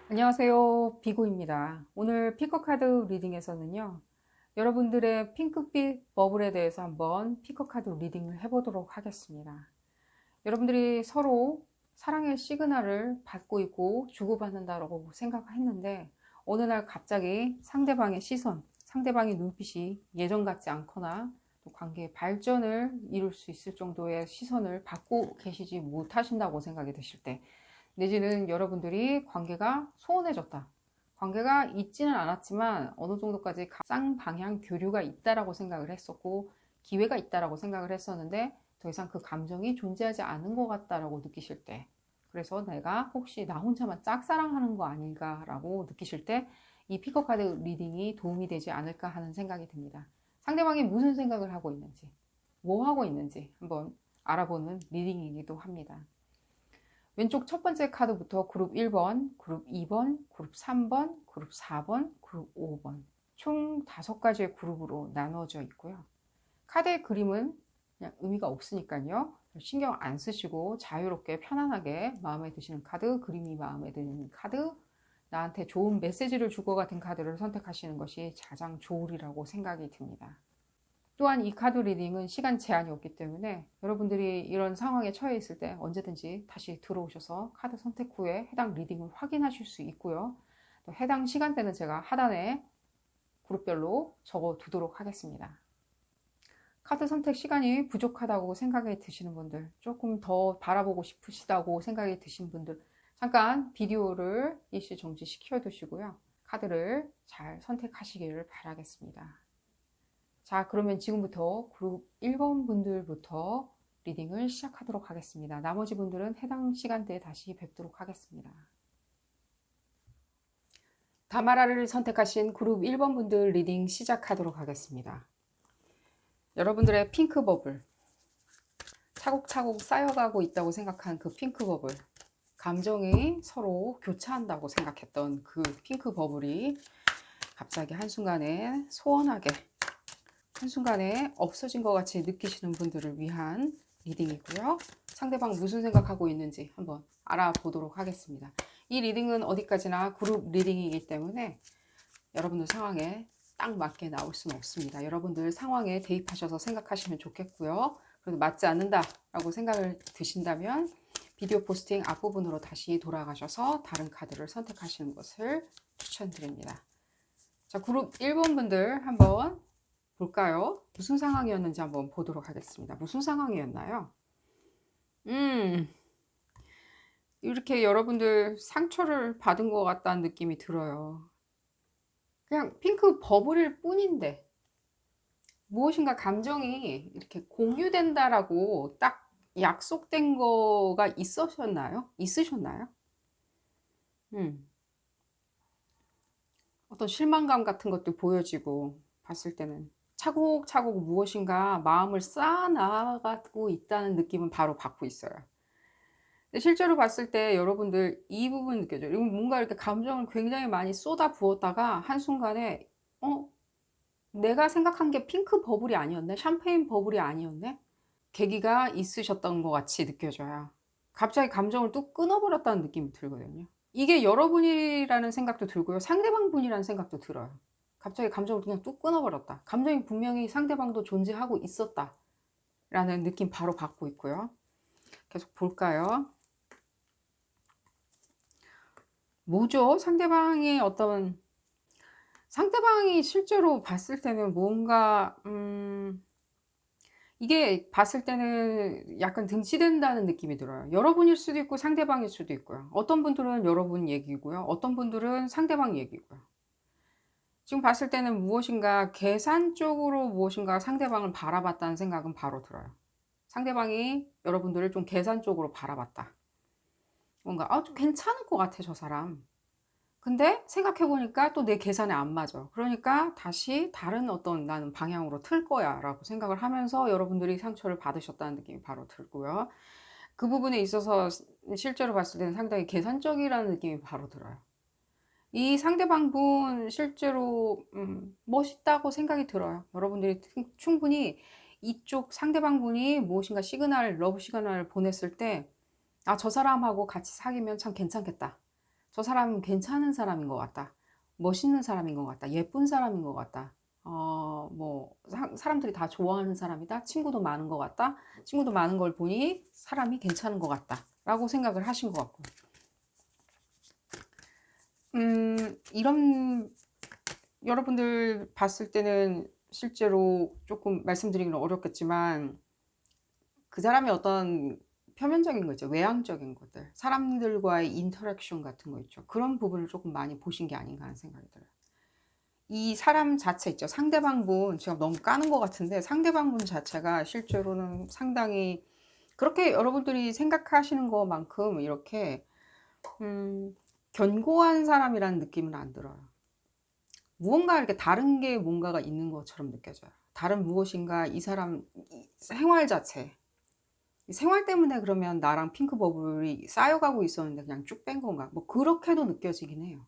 안녕하세요, 비고입니다. 오늘 피커카드 리딩에서는요, 여러분들의 핑크빛 버블에 대해서 한번 피커카드 리딩을 해보도록 하겠습니다. 여러분들이 서로 사랑의 시그널을 받고 있고 주고받는다고 생각했는데 어느 날 갑자기 상대방의 시선, 상대방의 눈빛이 예전 같지 않거나 또 관계의 발전을 이룰 수 있을 정도의 시선을 받고 계시지 못하신다고 생각이 드실 때, 내지는 여러분들이 관계가 소원해졌다, 관계가 있지는 않았지만 어느 정도까지 쌍방향 교류가 있다라고 생각을 했었고 기회가 있다라고 생각을 했었는데 더 이상 그 감정이 존재하지 않은 것 같다라고 느끼실 때, 그래서 내가 혹시 나 혼자만 짝사랑하는 거 아닌가라고 느끼실 때 이 피커카드 리딩이 도움이 되지 않을까 하는 생각이 듭니다. 상대방이 무슨 생각을 하고 있는지, 뭐 하고 있는지 한번 알아보는 리딩이기도 합니다. 왼쪽 첫 번째 카드부터 그룹 1번, 그룹 2번, 그룹 3번, 그룹 4번, 그룹 5번 총 5가지의 그룹으로 나누어져 있고요. 카드의 그림은 그냥 의미가 없으니까요, 신경 안 쓰시고 자유롭게 편안하게 마음에 드시는 카드, 그림이 마음에 드는 카드, 나한테 좋은 메시지를 줄 것 같은 카드를 선택하시는 것이 가장 좋으리라고 생각이 듭니다. 또한 이 카드 리딩은 시간 제한이 없기 때문에 여러분들이 이런 상황에 처해 있을 때 언제든지 다시 들어오셔서 카드 선택 후에 해당 리딩을 확인하실 수 있고요. 또 해당 시간대는 제가 하단에 그룹별로 적어 두도록 하겠습니다. 카드 선택 시간이 부족하다고 생각이 드시는 분들, 조금 더 바라보고 싶으시다고 생각이 드신 분들, 잠깐 비디오를 일시 정지시켜 두시고요. 카드를 잘 선택하시기를 바라겠습니다. 자, 그러면 지금부터 그룹 1번 분들부터 리딩을 시작하도록 하겠습니다. 나머지 분들은 해당 시간대에 다시 뵙도록 하겠습니다. 다마라를 선택하신 그룹 1번 분들 리딩 시작하도록 하겠습니다. 여러분들의 핑크 버블, 차곡차곡 쌓여가고 있다고 생각한 그 핑크 버블, 감정이 서로 교차한다고 생각했던 그 핑크 버블이 갑자기 한순간에 소원하게, 한순간에 없어진 것 같이 느끼시는 분들을 위한 리딩이고요. 상대방 무슨 생각하고 있는지 한번 알아보도록 하겠습니다. 이 리딩은 어디까지나 그룹 리딩이기 때문에 여러분들 상황에 딱 맞게 나올 수는 없습니다. 여러분들 상황에 대입하셔서 생각하시면 좋겠고요. 그래도 맞지 않는다 라고 생각을 드신다면 비디오 포스팅 앞부분으로 다시 돌아가셔서 다른 카드를 선택하시는 것을 추천드립니다. 자, 그룹 1번 분들 한번 볼까요? 무슨 상황이었는지 한번 보도록 하겠습니다. 무슨 상황이었나요? 이렇게 여러분들 상처를 받은 것 같다는 느낌이 들어요. 그냥 핑크 버블일 뿐인데 무엇인가 감정이 이렇게 공유된다라고 딱 약속된 거가 있으셨나요? 음, 어떤 실망감 같은 것도 보여지고 봤을 때는 차곡차곡 무엇인가 마음을 쌓아나가고 있다는 느낌은 바로 받고 있어요. 근데 실제로 봤을 때 여러분들 이 부분 느껴져요. 뭔가 이렇게 감정을 굉장히 많이 쏟아 부었다가 한순간에 어? 내가 생각한 게 핑크 버블이 아니었네? 샴페인 버블이 아니었네? 계기가 있으셨던 것 같이 느껴져요. 갑자기 감정을 뚝 끊어버렸다는 느낌이 들거든요. 이게 여러분이라는 생각도 들고요. 상대방 분이라는 생각도 들어요. 갑자기 감정을 그냥 뚝 끊어버렸다. 감정이 분명히 상대방도 존재하고 있었다. 라는 느낌 바로 받고 있고요. 계속 볼까요? 뭐죠? 상대방이 실제로 봤을 때는 뭔가, 이게 봤을 때는 약간 등치된다는 느낌이 들어요. 여러분일 수도 있고 상대방일 수도 있고요. 어떤 분들은 여러분 얘기고요. 어떤 분들은 상대방 얘기고요. 지금 봤을 때는 무엇인가 계산적으로 무엇인가 상대방을 바라봤다는 생각은 바로 들어요. 상대방이 여러분들을 좀 계산적으로 바라봤다. 뭔가, 좀 괜찮을 것 같아, 저 사람. 근데 생각해보니까 또 내 계산에 안 맞아. 그러니까 다시 다른 어떤 나는 방향으로 틀 거야 라고 생각을 하면서 여러분들이 상처를 받으셨다는 느낌이 바로 들고요. 그 부분에 있어서 실제로 봤을 때는 상당히 계산적이라는 느낌이 바로 들어요. 이 상대방분 실제로 멋있다고 생각이 들어요. 여러분들이 충분히 이쪽 상대방분이 무엇인가 시그널, 러브 시그널을 보냈을 때 아, 저 사람하고 같이 사귀면 참 괜찮겠다. 저 사람은 괜찮은 사람인 것 같다. 멋있는 사람인 것 같다. 예쁜 사람인 것 같다. 뭐, 사람들이 다 좋아하는 사람이다. 친구도 많은 것 같다. 친구도 많은 걸 보니 사람이 괜찮은 것 같다. 라고 생각을 하신 것 같고. 이런, 여러분들 봤을 때는 실제로 조금 말씀드리기는 어렵겠지만, 그 사람의 어떤 표면적인 거 있죠. 외향적인 것들. 사람들과의 인터랙션 같은 거 있죠. 그런 부분을 조금 많이 보신 게 아닌가 하는 생각이 들어요. 이 사람 자체 있죠. 상대방 분, 제가 너무 까는 것 같은데, 상대방 분 자체가 실제로는 상당히 그렇게 여러분들이 생각하시는 것만큼 이렇게, 견고한 사람이라는 느낌은 안 들어요. 무언가 이렇게 다른 게 뭔가가 있는 것처럼 느껴져요. 다른 무엇인가 이 사람 생활 자체. 생활 때문에 그러면 나랑 핑크 버블이 쌓여가고 있었는데 그냥 쭉 뺀 건가? 뭐 그렇게도 느껴지긴 해요.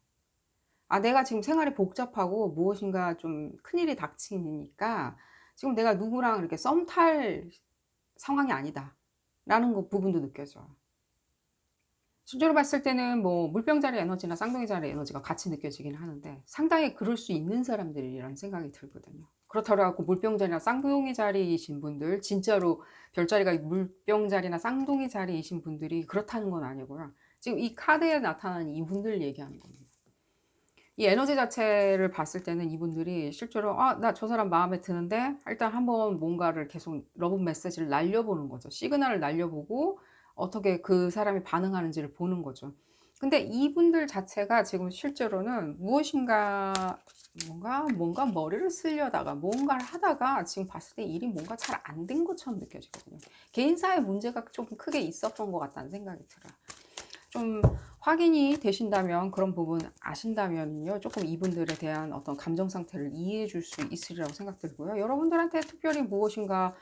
아, 내가 지금 생활이 복잡하고 무엇인가 좀 큰일이 닥치니까 지금 내가 누구랑 이렇게 썸 탈 상황이 아니다. 라는 거 부분도 느껴져요. 실제로 봤을 때는 뭐 물병자리 에너지나 쌍둥이자리 에너지가 같이 느껴지긴 하는데 상당히 그럴 수 있는 사람들이라는 생각이 들거든요. 그렇더라고 물병자리나 쌍둥이자리이신 분들, 진짜로 별자리가 물병자리나 쌍둥이자리이신 분들이 그렇다는 건 아니고요. 지금 이 카드에 나타나는 이분들 얘기하는 겁니다. 이 에너지 자체를 봤을 때는 이분들이 실제로 아, 나 저 사람 마음에 드는데 일단 한번 뭔가를 계속 러브 메시지를 날려보는 거죠. 시그널을 날려보고 어떻게 그 사람이 반응하는지를 보는 거죠. 근데 이분들 자체가 지금 실제로는 무엇인가 뭔가 머리를 쓰려다가 뭔가를 하다가 지금 봤을 때 일이 뭔가 잘 안 된 것처럼 느껴지거든요. 개인사의 문제가 좀 크게 있었던 것 같다는 생각이 들어요. 좀 확인이 되신다면 그런 부분 아신다면요 조금 이분들에 대한 어떤 감정 상태를 이해해 줄 수 있으리라고 생각 들고요. 여러분들한테 특별히 무엇인가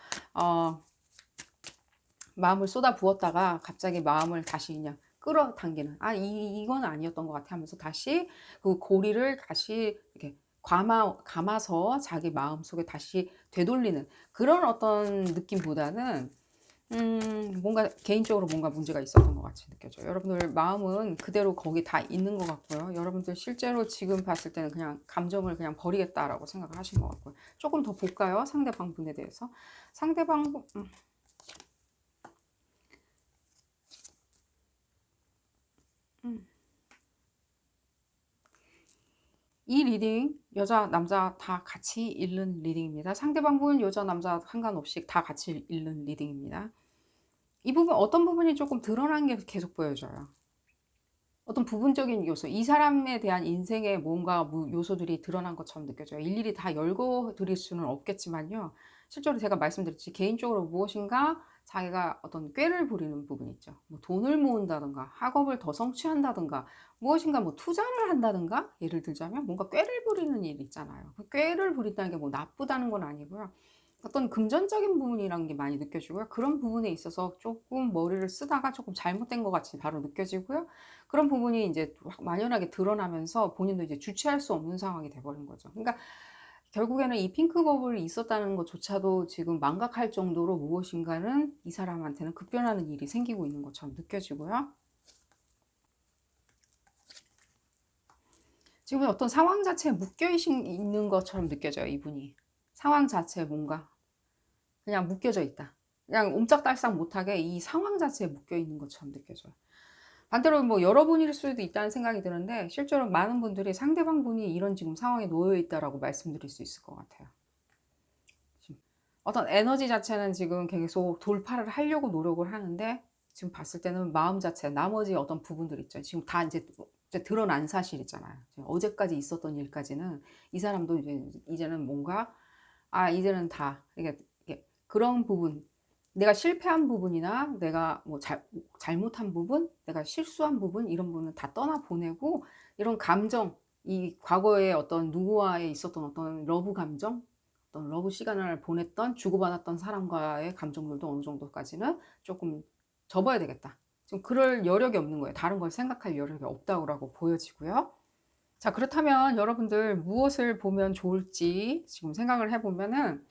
마음을 쏟아 부었다가 갑자기 마음을 다시 그냥 끌어당기는 이건 아니었던 것 같아 하면서 다시 그 고리를 다시 이렇게 감아서 자기 마음 속에 다시 되돌리는 그런 어떤 느낌보다는 뭔가 개인적으로 뭔가 문제가 있었던 것 같이 느껴져요. 여러분들 마음은 그대로 거기 다 있는 것 같고요. 여러분들 실제로 지금 봤을 때는 그냥 감정을 그냥 버리겠다라고 생각을 하신 것 같고요. 조금 더 볼까요? 상대방 분에 대해서. 상대방, 이 리딩 여자 남자 다 같이 읽는 리딩입니다. 상대방 분 여자 남자 상관없이 다 같이 읽는 리딩입니다. 이 부분 어떤 부분이 조금 드러난 게 계속 보여져요. 어떤 부분적인 요소, 이 사람에 대한 인생의 뭔가 요소들이 드러난 것처럼 느껴져요. 일일이 다 열거 드릴 수는 없겠지만요. 실제로 제가 말씀드렸지, 개인적으로 무엇인가 자기가 어떤 꾀를 부리는 부분이 있죠. 뭐 돈을 모은다든가, 학업을 더 성취한다든가, 무엇인가 뭐 투자를 한다든가, 예를 들자면 뭔가 꾀를 부리는 일 있잖아요. 그 꾀를 부린다는 게 뭐 나쁘다는 건 아니고요. 어떤 금전적인 부분이라는 게 많이 느껴지고요. 그런 부분에 있어서 조금 머리를 쓰다가 조금 잘못된 것 같이 바로 느껴지고요. 그런 부분이 이제 만연하게 드러나면서 본인도 이제 주체할 수 없는 상황이 돼버린 거죠. 그러니까 결국에는 이 핑크 버블이 있었다는 것조차도 지금 망각할 정도로 무엇인가는 이 사람한테는 급변하는 일이 생기고 있는 것처럼 느껴지고요. 지금 어떤 상황 자체에 묶여 있는 것처럼 느껴져요, 이분이. 상황 자체에 뭔가 그냥 묶여져 있다. 그냥 옴짝달싹 못하게 이 상황 자체에 묶여 있는 것처럼 느껴져요. 반대로 뭐 여러분일 수도 있다는 생각이 드는데 실제로 많은 분들이 상대방 분이 이런 지금 상황에 놓여 있다라고 말씀드릴 수 있을 것 같아요. 어떤 에너지 자체는 지금 계속 돌파를 하려고 노력을 하는데 지금 봤을 때는 마음 자체, 나머지 어떤 부분들 있죠. 지금 다 이제 드러난 사실이잖아요. 어제까지 있었던 일까지는 이 사람도 이제는 뭔가 이제는 다 이게 그런 부분, 내가 실패한 부분이나 내가 뭐 잘못한 부분, 내가 실수한 부분 이런 부분은 다 떠나 보내고 이런 감정, 이 과거에 어떤 누구와의 있었던 어떤 러브 감정, 어떤 러브 시간을 보냈던 주고받았던 사람과의 감정들도 어느 정도까지는 조금 접어야 되겠다. 지금 그럴 여력이 없는 거예요. 다른 걸 생각할 여력이 없다고 보여지고요. 자, 그렇다면 여러분들 무엇을 보면 좋을지 지금 생각을 해보면은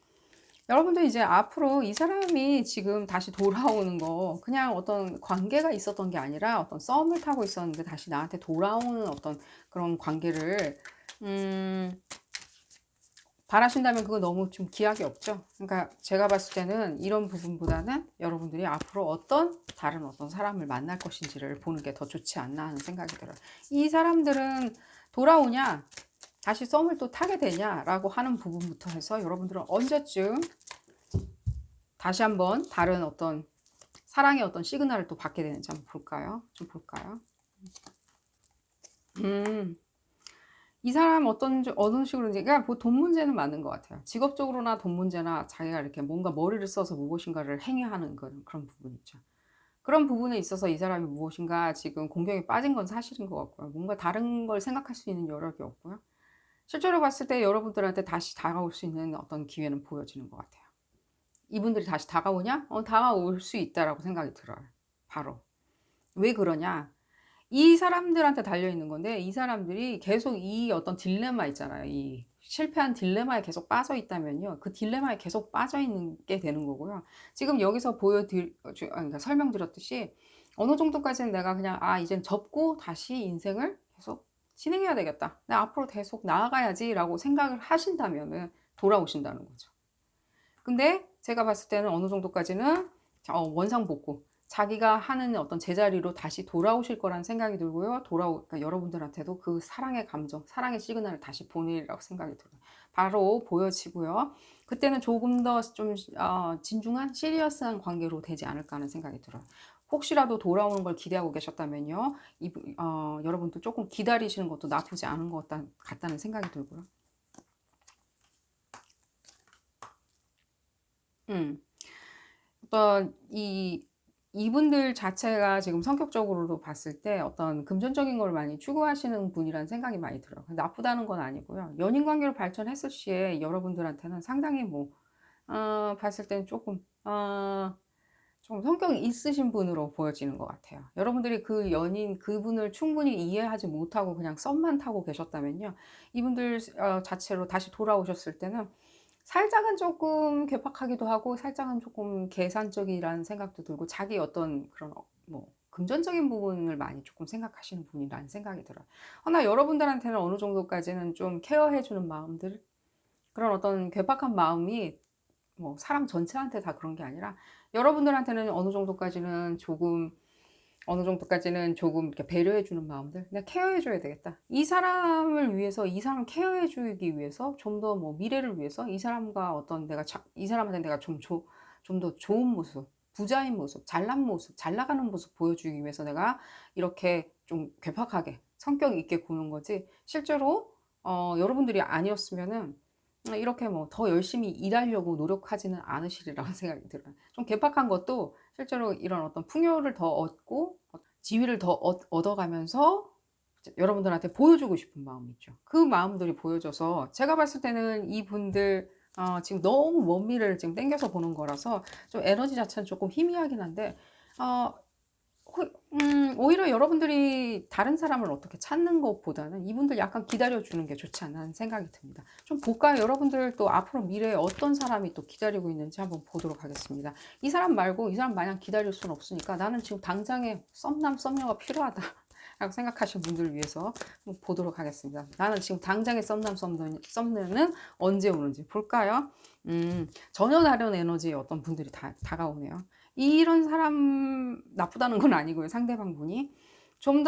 여러분들 이제 앞으로 이 사람이 지금 다시 돌아오는 거 그냥 어떤 관계가 있었던 게 아니라 어떤 썸을 타고 있었는데 다시 나한테 돌아오는 어떤 그런 관계를 음 바라신다면 그거 너무 좀 기약이 없죠. 그러니까 제가 봤을 때는 이런 부분보다는 여러분들이 앞으로 어떤 다른 어떤 사람을 만날 것인지를 보는 게 더 좋지 않나 하는 생각이 들어요. 이 사람들은 돌아오냐 다시 썸을 또 타게 되냐라고 하는 부분부터 해서 여러분들은 언제쯤 다시 한번 다른 어떤 사랑의 어떤 시그널을 또 받게 되는지 한번 볼까요? 좀 볼까요? 이 사람 어느 식으로인지, 그러니까 돈 문제는 맞는 것 같아요. 직업적으로나 돈 문제나 자기가 이렇게 뭔가 머리를 써서 무엇인가를 행위하는 그런 부분 있죠. 그런 부분에 있어서 이 사람이 무엇인가 지금 공경에 빠진 건 사실인 것 같고요. 뭔가 다른 걸 생각할 수 있는 여력이 없고요. 실제로 봤을 때 여러분들한테 다시 다가올 수 있는 어떤 기회는 보여지는 것 같아요. 이분들이 다시 다가오냐? 다가올 수 있다라고 생각이 들어요. 바로. 왜 그러냐? 이 사람들한테 달려있는 건데 이 사람들이 계속 이 어떤 딜레마 있잖아요. 이 실패한 딜레마에 계속 빠져 있다면요. 그 딜레마에 계속 빠져 있는 게 되는 거고요. 지금 여기서 그러니까 설명드렸듯이 어느 정도까지는 내가 그냥 이젠 접고 다시 인생을 계속 진행해야 되겠다. 나 앞으로 계속 나아가야지 라고 생각을 하신다면은 돌아오신다는 거죠. 근데 제가 봤을 때는 어느 정도까지는 원상복구, 자기가 하는 어떤 제자리로 다시 돌아오실 거라는 생각이 들고요. 그러니까 여러분들한테도 그 사랑의 감정, 사랑의 시그널을 다시 보내리라고 생각이 들어요. 바로 보여지고요. 그때는 조금 더 좀 진중한 시리어스한 관계로 되지 않을까 하는 생각이 들어요. 혹시라도 돌아오는 걸 기대하고 계셨다면요. 여러분도 조금 기다리시는 것도 나쁘지 않은 것 같다는 생각이 들고요. 음. 어떤 이분들 자체가 지금 성격적으로도 봤을 때 어떤 금전적인 걸 많이 추구하시는 분이라는 생각이 많이 들어요. 나쁘다는 건 아니고요. 연인 관계로 발전했을 시에 여러분들한테는 상당히 봤을 때는 좀 성격이 있으신 분으로 보여지는 것 같아요. 여러분들이 그분을 충분히 이해하지 못하고 그냥 썸만 타고 계셨다면요. 이분들 자체로 다시 돌아오셨을 때는 살짝은 조금 괴팍하기도 하고 살짝은 조금 계산적이라는 생각도 들고 자기 어떤 그런 금전적인 부분을 많이 조금 생각하시는 분이라는 생각이 들어요. 허나 여러분들한테는 어느 정도까지는 좀 케어해 주는 마음들, 그런 어떤 괴팍한 마음이 사람 전체한테 다 그런 게 아니라 여러분들한테는 어느 정도까지는 조금 이렇게 배려해 주는 마음들, 내가 케어해 줘야 되겠다. 이 사람을 위해서, 이 사람을 케어해 주기 위해서, 좀 더 미래를 위해서 이 사람과 이 사람한테 내가 좀 더 좋은 모습, 부자인 모습, 잘난 모습, 잘 나가는 모습 보여주기 위해서 내가 이렇게 좀 괴팍하게 성격 있게 구는 거지, 실제로 여러분들이 아니었으면은 이렇게 더 열심히 일하려고 노력하지는 않으시리라고 생각이 들어요. 좀 괴팍한 것도 실제로 이런 어떤 풍요를 더 얻고 지위를 더 얻어가면서 여러분들한테 보여주고 싶은 마음이 있죠. 그 마음들이 보여져서 제가 봤을 때는 이분들 지금 너무 먼 미래를 지금 땡겨서 보는 거라서 좀 에너지 자체는 조금 희미하긴 한데 어, 오히려 여러분들이 다른 사람을 어떻게 찾는 것보다는 이분들 약간 기다려주는 게 좋지 않나 하는 생각이 듭니다. 좀 볼까요? 여러분들 또 앞으로 미래에 어떤 사람이 또 기다리고 있는지 한번 보도록 하겠습니다. 이 사람 말고 이 사람 마냥 기다릴 수는 없으니까 나는 지금 당장에 썸남 썸녀가 필요하다 라고 생각하시는 분들을 위해서 한번 보도록 하겠습니다. 나는 지금 당장에 썸남 썸녀는 언제 오는지 볼까요? 전혀 다른 에너지의 어떤 분들이 다가오네요. 이런 사람 나쁘다는 건 아니고요. 상대방 분이 좀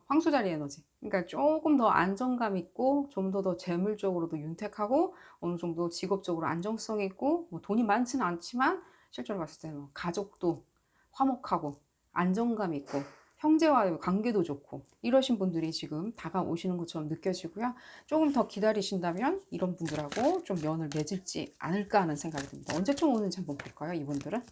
황소자리 에너지, 그러니까 조금 더 안정감 있고 좀 더 재물적으로도 윤택하고 어느 정도 직업적으로 안정성 있고 돈이 많지는 않지만 실제로 봤을 때는 가족도 화목하고 안정감 있고 형제와의 관계도 좋고 이러신 분들이 지금 다가오시는 것처럼 느껴지고요. 조금 더 기다리신다면 이런 분들하고 좀 연을 맺을지 않을까 하는 생각이 듭니다. 언제쯤 오는지 한번 볼까요? 이분들은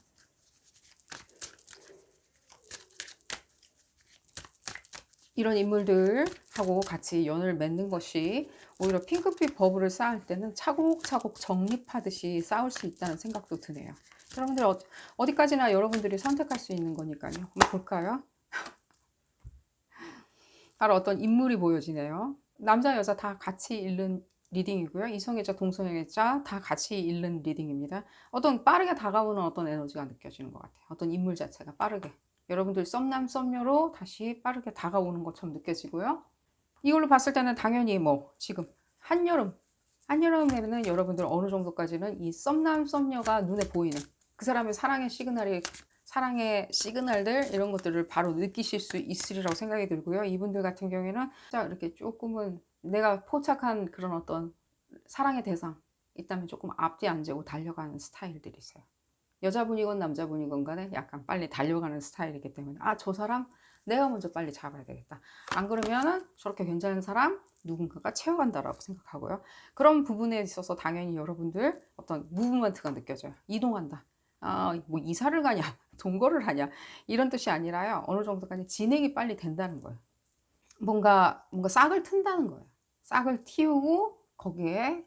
이런 인물들하고 같이 연을 맺는 것이 오히려 핑크빛 버블을 쌓을 때는 차곡차곡 정립하듯이 쌓을 수 있다는 생각도 드네요. 여러분들 어디까지나 여러분들이 선택할 수 있는 거니까요. 한번 볼까요? 바로 어떤 인물이 보여지네요. 남자 여자 다 같이 리딩이고요. 이성애자, 동성애자 다 같이 읽는 리딩입니다. 어떤 빠르게 다가오는 어떤 에너지가 느껴지는 것 같아요. 어떤 인물 자체가 빠르게. 여러분들 썸남 썸녀로 다시 빠르게 다가오는 것처럼 느껴지고요. 이걸로 봤을 때는 당연히 뭐 지금 한여름에는 여러분들 어느 정도까지는 이 썸남 썸녀가 눈에 보이는 그 사람의 사랑의 시그널들 이런 것들을 바로 느끼실 수 있으리라고 생각이 들고요. 이분들 같은 경우에는 이렇게 조금은 내가 포착한 그런 어떤 사랑의 대상 있다면 조금 앞뒤 안 재고 달려가는 스타일들이 있어요. 여자분이건 남자분이건 간에 약간 빨리 달려가는 스타일이기 때문에 아, 저 사람 내가 먼저 빨리 잡아야 되겠다. 안 그러면은 저렇게 괜찮은 사람 누군가가 채워간다라고 생각하고요. 그런 부분에 있어서 당연히 여러분들 어떤 무브먼트가 느껴져요. 이동한다. 아, 뭐 이사를 가냐, 동거를 하냐 이런 뜻이 아니라요. 어느 정도까지 진행이 빨리 된다는 거예요. 뭔가 싹을 튼다는 거예요. 싹을 틔우고 거기에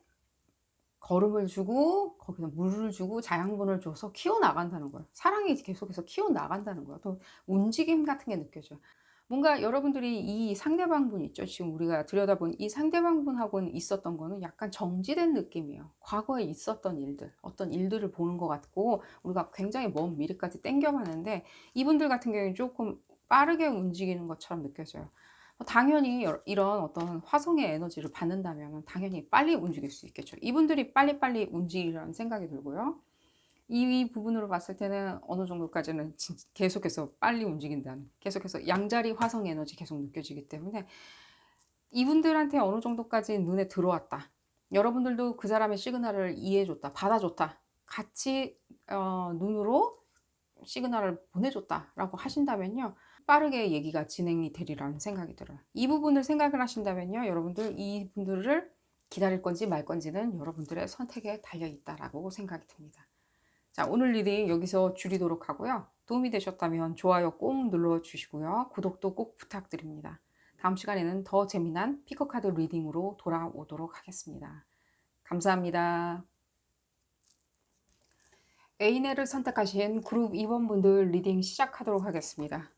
거름을 주고 거기서 물을 주고 자양분을 줘서 키워나간다는 거예요. 사랑이 계속해서 키워나간다는 거예요. 또 움직임 같은 게 느껴져요. 뭔가 여러분들이 이 상대방분 있죠. 지금 우리가 들여다본 이 상대방분하고는 있었던 거는 약간 정지된 느낌이에요. 과거에 있었던 일들, 어떤 일들을 보는 것 같고 우리가 굉장히 먼 미래까지 땡겨가는데 이분들 같은 경우는 조금 빠르게 움직이는 것처럼 느껴져요. 당연히 이런 어떤 화성의 에너지를 받는다면 당연히 빨리 움직일 수 있겠죠. 이분들이 빨리빨리 움직이라는 생각이 들고요. 이 부분으로 봤을 때는 어느 정도까지는 계속해서 빨리 움직인다는, 계속해서 양자리 화성 에너지 계속 느껴지기 때문에 이분들한테 어느 정도까지 눈에 들어왔다. 여러분들도 그 사람의 시그널을 이해해줬다, 받아줬다. 같이 눈으로 시그널을 보내줬다라고 하신다면요. 빠르게 얘기가 진행이 되리라는 생각이 들어요. 이 부분을 생각을 하신다면요. 여러분들 이분들을 기다릴 건지 말 건지는 여러분들의 선택에 달려있다라고 생각이 듭니다. 자, 오늘 리딩 여기서 줄이도록 하고요. 도움이 되셨다면 좋아요 꼭 눌러주시고요. 구독도 꼭 부탁드립니다. 다음 시간에는 더 재미난 피커카드 리딩으로 돌아오도록 하겠습니다. 감사합니다. A네를 선택하신 그룹 2번분들 리딩 시작하도록 하겠습니다.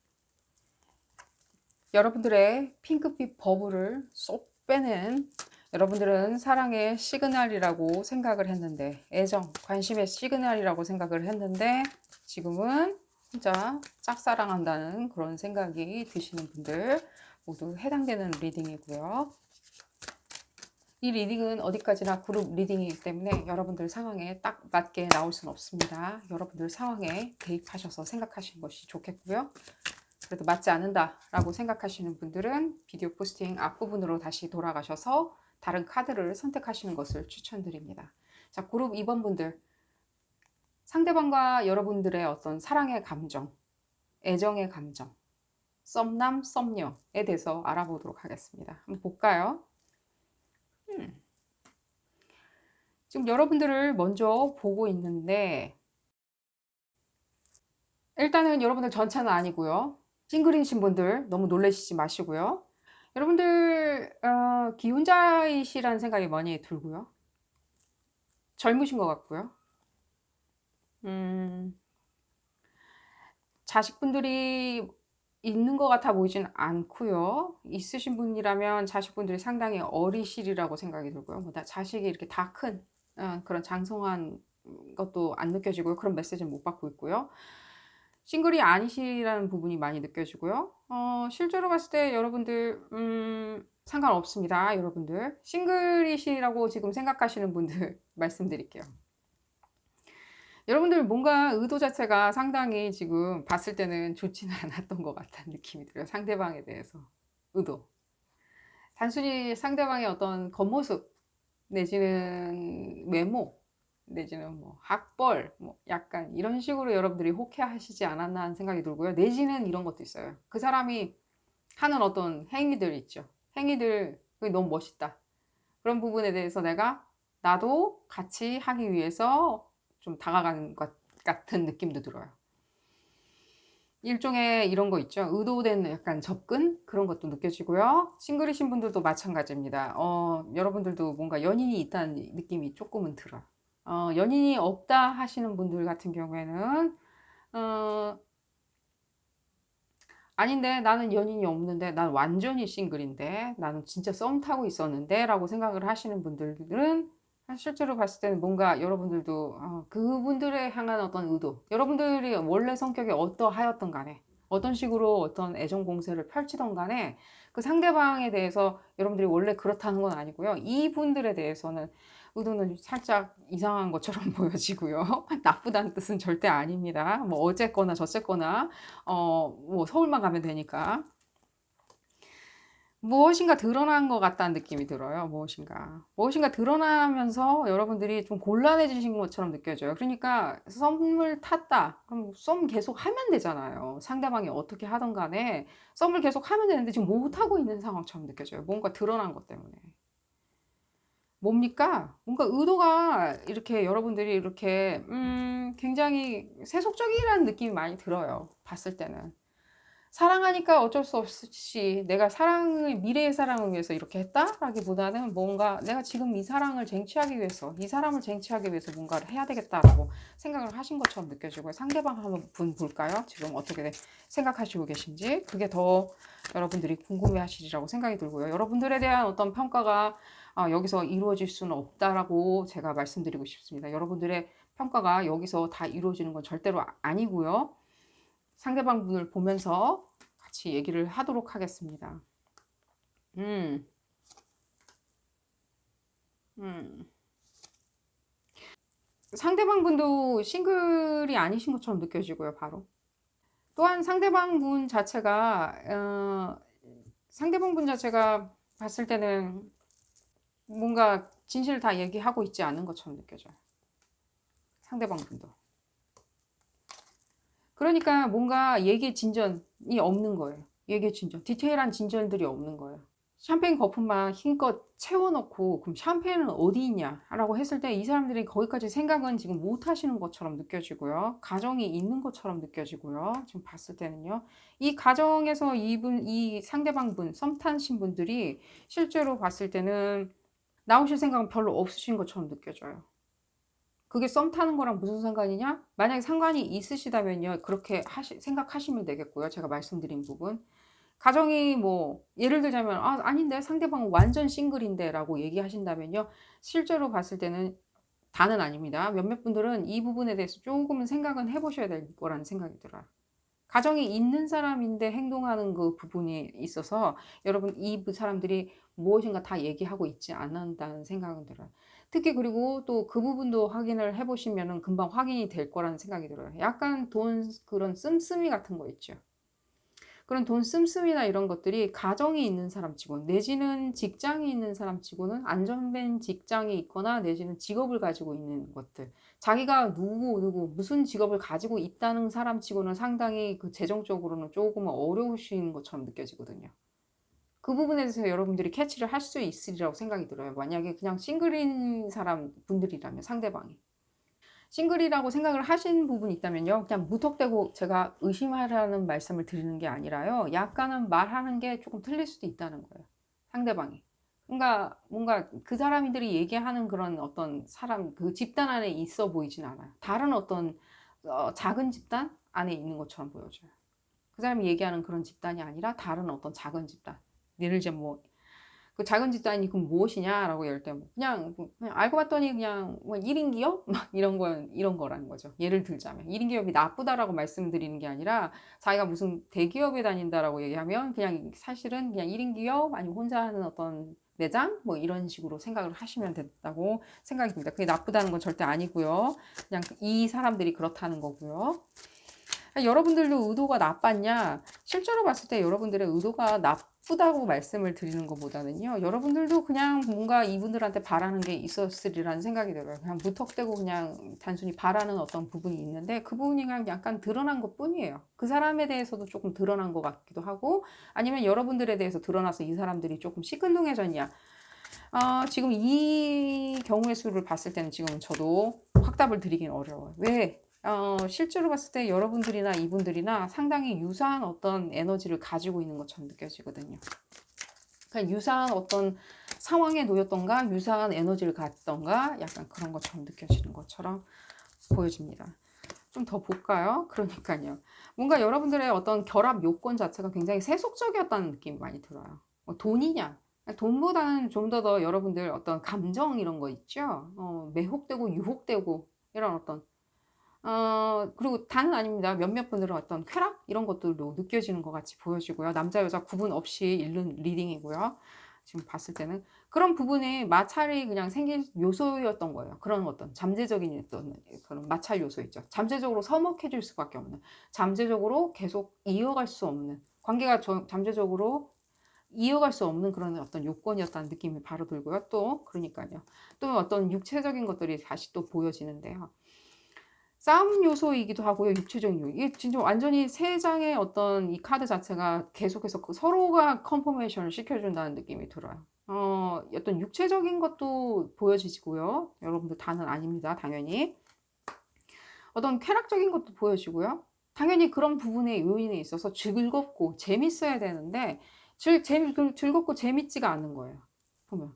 여러분들의 핑크빛 버블을 쏙 빼는 여러분들은 사랑의 시그널이라고 생각을 했는데 애정, 관심의 시그널이라고 생각을 했는데 지금은 혼자 짝사랑한다는 그런 생각이 드시는 분들 모두 해당되는 리딩이고요. 이 리딩은 어디까지나 그룹 리딩이기 때문에 여러분들 상황에 딱 맞게 나올 수는 없습니다. 여러분들 상황에 대입하셔서 생각하시는 것이 좋겠고요. 그래도 맞지 않는다 라고 생각하시는 분들은 비디오 포스팅 앞부분으로 다시 돌아가셔서 다른 카드를 선택하시는 것을 추천드립니다. 자, 그룹 2번 분들, 상대방과 여러분들의 어떤 사랑의 감정, 애정의 감정, 썸남, 썸녀에 대해서 알아보도록 하겠습니다. 한번 볼까요? 지금 여러분들을 먼저 보고 있는데 일단은 여러분들 전체는 아니고요. 싱글이신 분들 너무 놀라시지 마시고요. 여러분들 기혼자이시라는 생각이 많이 들고요. 젊으신 것 같고요. 자식분들이 있는 것 같아 보이진 않고요. 있으신 분이라면 자식분들이 상당히 어리시리라고 생각이 들고요. 뭐 자식이 이렇게 다 큰 그런 장성한 것도 안 느껴지고요. 그런 메시지는 못 받고 있고요. 싱글이 아니시라는 부분이 많이 느껴지고요. 실제로 봤을 때 여러분들 상관없습니다. 여러분들 싱글이시라고 지금 생각하시는 분들 말씀드릴게요. 여러분들 뭔가 의도 자체가 상당히 지금 봤을 때는 좋지는 않았던 것 같다는 느낌이 들어요. 상대방에 대해서 의도. 단순히 상대방의 어떤 겉모습 내지는 외모 내지는 뭐 학벌 뭐 약간 이런 식으로 여러분들이 호쾌하시지 않았나 하는 생각이 들고요. 내지는 이런 것도 있어요. 그 사람이 하는 어떤 행위들 있죠. 행위들 그게 너무 멋있다. 그런 부분에 대해서 나도 같이 하기 위해서 좀 다가가는 것 같은 느낌도 들어요. 일종의 이런 거 있죠. 의도된 약간 접근 그런 것도 느껴지고요. 싱글이신 분들도 마찬가지입니다. 여러분들도 뭔가 연인이 있다는 느낌이 조금은 들어요. 연인이 없다 하시는 분들 같은 경우에는 아닌데 나는 연인이 없는데 난 완전히 싱글인데 나는 진짜 썸 타고 있었는데 라고 생각을 하시는 분들은 실제로 봤을 때는 뭔가 여러분들도 그분들에 향한 어떤 의도, 여러분들이 원래 성격이 어떠하였던 간에 어떤 식으로 어떤 애정 공세를 펼치던 간에 그 상대방에 대해서 여러분들이 원래 그렇다는 건 아니고요. 이분들에 대해서는 의도는 살짝 이상한 것처럼 보여지고요. 나쁘다는 뜻은 절대 아닙니다. 뭐 어쨌거나 저쨌거나 뭐 서울만 가면 되니까. 무엇인가 드러난 것 같다는 느낌이 들어요. 무엇인가 드러나면서 여러분들이 좀 곤란해지신 것처럼 느껴져요. 그러니까 썸을 탔다. 그럼 썸 계속 하면 되잖아요. 상대방이 어떻게 하던 간에 썸을 계속 하면 되는데 지금 못하고 있는 상황처럼 느껴져요. 뭔가 드러난 것 때문에. 뭡니까? 뭔가 의도가 이렇게 여러분들이 이렇게 굉장히 세속적이라는 느낌이 많이 들어요. 봤을 때는. 사랑하니까 어쩔 수 없이 내가 사랑을, 미래의 사랑을 위해서 이렇게 했다라기보다는 뭔가 내가 지금 이 사랑을 쟁취하기 위해서, 이 사람을 쟁취하기 위해서 뭔가를 해야 되겠다라고 생각을 하신 것처럼 느껴지고요. 상대방 한번 분 볼까요? 지금 어떻게 생각하시고 계신지. 그게 더 여러분들이 궁금해 하시리라고 생각이 들고요. 여러분들에 대한 어떤 평가가 여기서 이루어질 수는 없다라고 제가 말씀드리고 싶습니다. 여러분들의 평가가 여기서 다 이루어지는 건 절대로 아니고요. 상대방 분을 보면서 같이 얘기를 하도록 하겠습니다. 음, 음. 상대방 분도 싱글이 아니신 것처럼 느껴지고요, 바로. 또한 상대방 분 자체가 봤을 때는 뭔가 진실을 다 얘기하고 있지 않은 것처럼 느껴져요. 상대방 분도. 그러니까 뭔가 얘기의 진전이 없는 거예요. 얘기의 진전. 디테일한 진전들이 없는 거예요. 샴페인 거품만 힘껏 채워넣고 그럼 샴페인은 어디 있냐 라고 했을 때 이 사람들이 거기까지 생각은 지금 못 하시는 것처럼 느껴지고요. 가정이 있는 것처럼 느껴지고요. 지금 봤을 때는요. 이 가정에서 이 상대방 분, 썸 타신 분들이 실제로 봤을 때는 나오실 생각은 별로 없으신 것처럼 느껴져요. 그게 썸 타는 거랑 무슨 상관이냐? 만약에 상관이 있으시다면요. 그렇게 생각하시면 되겠고요. 제가 말씀드린 부분. 가정이 뭐 예를 들자면 아닌데 상대방은 완전 싱글인데 라고 얘기하신다면요. 실제로 봤을 때는 다는 아닙니다. 몇몇 분들은 이 부분에 대해서 조금은 생각은 해보셔야 될 거라는 생각이 들어요. 가정이 있는 사람인데 행동하는 그 부분이 있어서 여러분 이 사람들이 무엇인가 다 얘기하고 있지 않는다는 생각은 들어요. 특히 그리고 또 그 부분도 확인을 해보시면은 금방 확인이 될 거라는 생각이 들어요. 약간 그런 씀씀이 같은 거 있죠. 그런 돈 씀씀이나 이런 것들이 가정이 있는 사람 치고는 내지는 직장이 있는 사람 치고는 안정된 직장이 있거나 내지는 직업을 가지고 있는 것들. 자기가 누구 무슨 직업을 가지고 있다는 사람 치고는 상당히 그 재정적으로는 조금 어려우신 것처럼 느껴지거든요. 그 부분에 대해서 여러분들이 캐치를 할 수 있으리라고 생각이 들어요. 만약에 그냥 싱글인 사람 분들이라면 상대방이. 싱글이라고 생각을 하신 부분이 있다면요. 그냥 무턱대고 제가 의심하라는 말씀을 드리는 게 아니라요. 약간은 말하는 게 조금 틀릴 수도 있다는 거예요. 상대방이. 뭔가 그 사람들이 얘기하는 그런 어떤 사람, 그 집단 안에 있어 보이진 않아요. 다른 어떤 작은 집단 안에 있는 것처럼 보여져요. 그 사람이 얘기하는 그런 집단이 아니라 다른 어떤 작은 집단. 예를 들자면 그 작은 집단이 그럼 무엇이냐라고 열 때 그냥 알고 봤더니 그냥 뭐 1인 기업 막 이런 거라는 거죠. 예를 들자면 1인 기업이 나쁘다라고 말씀드리는 게 아니라 자기가 무슨 대기업에 다닌다라고 얘기하면 그냥 사실은 그냥 1인 기업 아니면 혼자 하는 어떤 매장 뭐 이런 식으로 생각을 하시면 된다고 생각이 듭니다. 그게 나쁘다는 건 절대 아니고요. 그냥 이 사람들이 그렇다는 거고요. 여러분들도 의도가 나빴냐? 실제로 봤을 때 여러분들의 의도가 나쁘다고 말씀을 드리는 것보다는요. 여러분들도 그냥 뭔가 이분들한테 바라는 게 있었으리라는 생각이 들어요. 그냥 무턱대고 그냥 단순히 바라는 어떤 부분이 있는데 그 부분이 그냥 약간 드러난 것 뿐이에요. 그 사람에 대해서도 조금 드러난 것 같기도 하고 아니면 여러분들에 대해서 드러나서 이 사람들이 조금 시큰둥해졌냐? 지금 이 경우의 수를 봤을 때는 지금 저도 확답을 드리긴 어려워요. 왜? 실제로 봤을 때 여러분들이나 이분들이나 상당히 유사한 어떤 에너지를 가지고 있는 것처럼 느껴지거든요. 그러니까 유사한 어떤 상황에 놓였던가, 유사한 에너지를 갖던가, 약간 그런 것처럼 느껴지는 것처럼 보여집니다. 좀 더 볼까요? 그러니까요. 뭔가 여러분들의 어떤 결합 요건 자체가 굉장히 세속적이었다는 느낌이 많이 들어요. 뭐 돈이냐? 돈보다는 좀 더 여러분들 어떤 감정 이런 거 있죠? 매혹되고 유혹되고 이런 어떤 그리고 다는 아닙니다. 몇몇 분들은 어떤 쾌락 이런 것들도 느껴지는 것 같이 보여지고요. 남자 여자 구분 없이 읽는 리딩이고요. 지금 봤을 때는 그런 부분에 마찰이 그냥 생길 요소였던 거예요. 그런 어떤 잠재적인 어떤 그런 마찰 요소 있죠. 잠재적으로 서먹해질 수밖에 없는, 잠재적으로 계속 이어갈 수 없는, 관계가 잠재적으로 이어갈 수 없는 그런 어떤 요건이었다는 느낌이 바로 들고요. 또 그러니까요. 또 어떤 육체적인 것들이 다시 또 보여지는데요. 싸움 요소이기도 하고요. 육체적인 요소. 이게 진짜 완전히 세 장의 어떤 이 카드 자체가 계속해서 서로가 컨퍼메이션을 시켜준다는 느낌이 들어요. 어떤 육체적인 것도 보여지고요. 여러분들 다는 아닙니다. 당연히. 어떤 쾌락적인 것도 보여지고요. 당연히 그런 부분의 요인에 있어서 즐겁고 재밌어야 되는데 즐겁고 재밌지가 않은 거예요. 보면.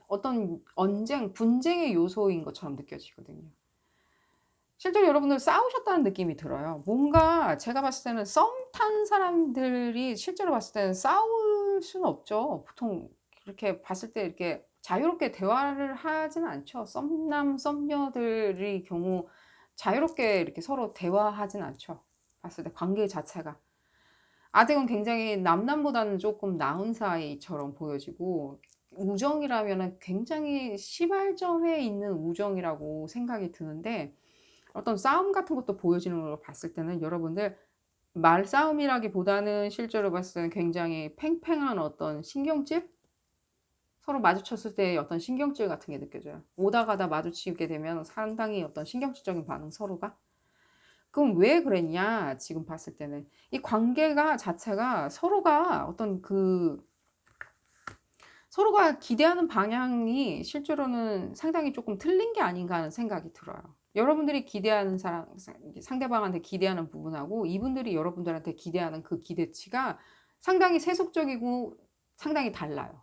어떤 언쟁, 분쟁의 요소인 것처럼 느껴지거든요. 실제로 여러분들 싸우셨다는 느낌이 들어요. 뭔가 제가 봤을 때는 썸 탄 사람들이 실제로 봤을 때는 싸울 수는 없죠. 보통 이렇게 봤을 때 이렇게 자유롭게 대화를 하지는 않죠. 썸남, 썸녀들의 경우 자유롭게 이렇게 서로 대화하진 않죠. 봤을 때 관계 자체가. 아직은 굉장히 남남보다는 조금 나은 사이처럼 보여지고 우정이라면은 굉장히 시발점에 있는 우정이라고 생각이 드는데 어떤 싸움 같은 것도 보여지는 걸 봤을 때는 여러분들 말싸움이라기보다는 실제로 봤을 때는 굉장히 팽팽한 어떤 신경질? 서로 마주쳤을 때의 어떤 신경질 같은 게 느껴져요. 오다 가다 마주치게 되면 상당히 어떤 신경질적인 반응 서로가. 그럼 왜 그랬냐? 지금 봤을 때는. 이 관계가 자체가 서로가 기대하는 방향이 실제로는 상당히 조금 틀린 게 아닌가 하는 생각이 들어요. 여러분들이 기대하는 상대방한테 기대하는 부분하고 이분들이 여러분들한테 기대하는 그 기대치가 상당히 세속적이고 상당히 달라요.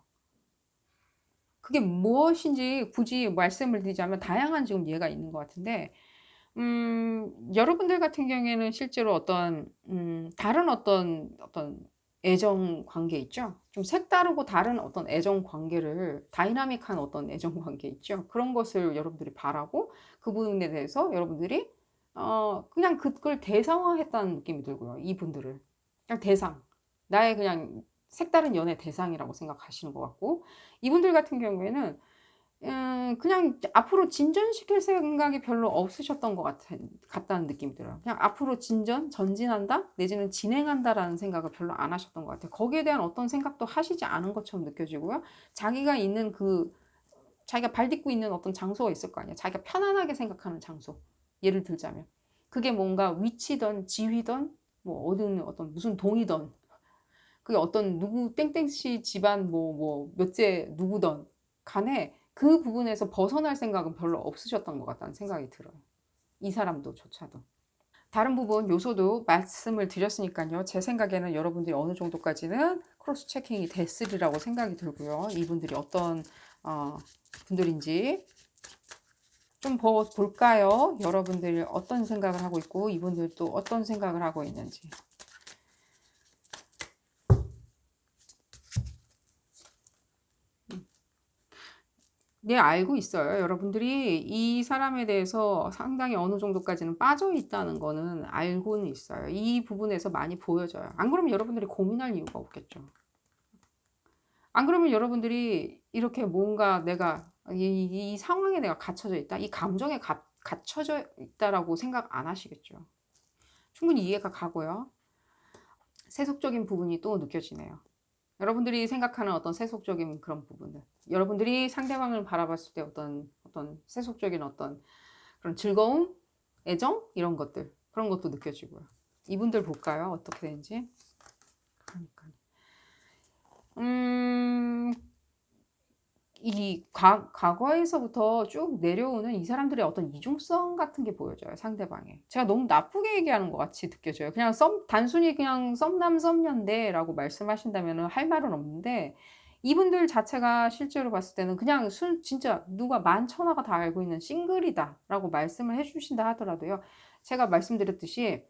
그게 무엇인지 굳이 말씀을 드리자면 다양한 지금 예가 있는 것 같은데, 여러분들 같은 경우에는 실제로 다른 어떤 애정 관계 있죠? 좀 색다르고 다른 어떤 애정 관계를, 다이나믹한 어떤 애정 관계 있죠? 그런 것을 여러분들이 바라고, 그 부분에 대해서 여러분들이, 그냥 그걸 대상화했다는 느낌이 들고요. 이분들을. 그냥 대상. 나의 그냥 색다른 연애 대상이라고 생각하시는 것 같고, 이분들 같은 경우에는 그냥 앞으로 진전시킬 생각이 별로 없으셨던 것 같다는 느낌이 들어요. 그냥 앞으로 전진한다? 내지는 진행한다라는 생각을 별로 안 하셨던 것 같아요. 거기에 대한 어떤 생각도 하시지 않은 것처럼 느껴지고요. 자기가 발 딛고 있는 어떤 장소가 있을 거 아니에요. 자기가 편안하게 생각하는 장소. 예를 들자면. 그게 뭔가 위치든 지위든, 뭐, 어떤 무슨 동이든, 그게 어떤 누구 땡땡씨 집안 몇째 누구든 간에 그 부분에서 벗어날 생각은 별로 없으셨던 것 같다는 생각이 들어요. 이 사람도 조차도. 다른 부분 요소도 말씀을 드렸으니까요. 제 생각에는 여러분들이 어느 정도까지는 크로스 체킹이 됐으리라고 생각이 들고요. 이분들이 어떤 분들인지 좀 볼까요? 여러분들이 어떤 생각을 하고 있고 이분들도 어떤 생각을 하고 있는지. 네, 알고 있어요. 여러분들이 이 사람에 대해서 상당히 어느 정도까지는 빠져 있다는 거는 알고는 있어요. 이 부분에서 많이 보여져요. 안 그러면 여러분들이 고민할 이유가 없겠죠. 안 그러면 여러분들이 이렇게 뭔가 이 상황에 내가 갇혀져 있다, 이 감정에 갇혀져 있다라고 생각 안 하시겠죠. 충분히 이해가 가고요. 세속적인 부분이 또 느껴지네요. 여러분들이 생각하는 어떤 세속적인 그런 부분들. 여러분들이 상대방을 바라봤을 때 어떤 세속적인 어떤 그런 즐거움, 애정, 이런 것들. 그런 것도 느껴지고요. 이분들 볼까요? 어떻게 되는지. 그러니까. 이 과거에서부터 쭉 내려오는 이 사람들의 어떤 이중성 같은 게 보여져요, 상대방에. 제가 너무 나쁘게 얘기하는 것 같이 느껴져요. 단순히 그냥 썸남, 썸녀인데라고 말씀하신다면 할 말은 없는데, 이분들 자체가 실제로 봤을 때는 그냥 진짜 누가 만천하가 다 알고 있는 싱글이다라고 말씀을 해주신다 하더라도요. 제가 말씀드렸듯이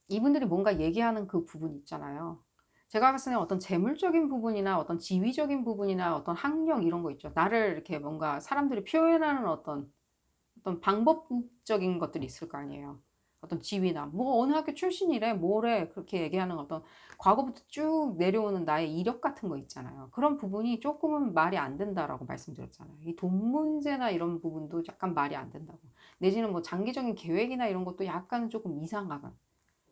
이분들이 뭔가 얘기하는 그 부분 있잖아요. 제가 봤을 때는 어떤 재물적인 부분이나 어떤 지위적인 부분이나 어떤 학력 이런 거 있죠. 나를 이렇게 뭔가 사람들이 표현하는 어떤 방법적인 것들이 있을 거 아니에요. 어떤 지위나 뭐 어느 학교 출신이래 뭐래 그렇게 얘기하는 어떤 과거부터 쭉 내려오는 나의 이력 같은 거 있잖아요. 그런 부분이 조금은 말이 안 된다라고 말씀드렸잖아요. 이 돈 문제나 이런 부분도 약간 말이 안 된다고. 내지는 뭐 장기적인 계획이나 이런 것도 약간 조금 이상하다.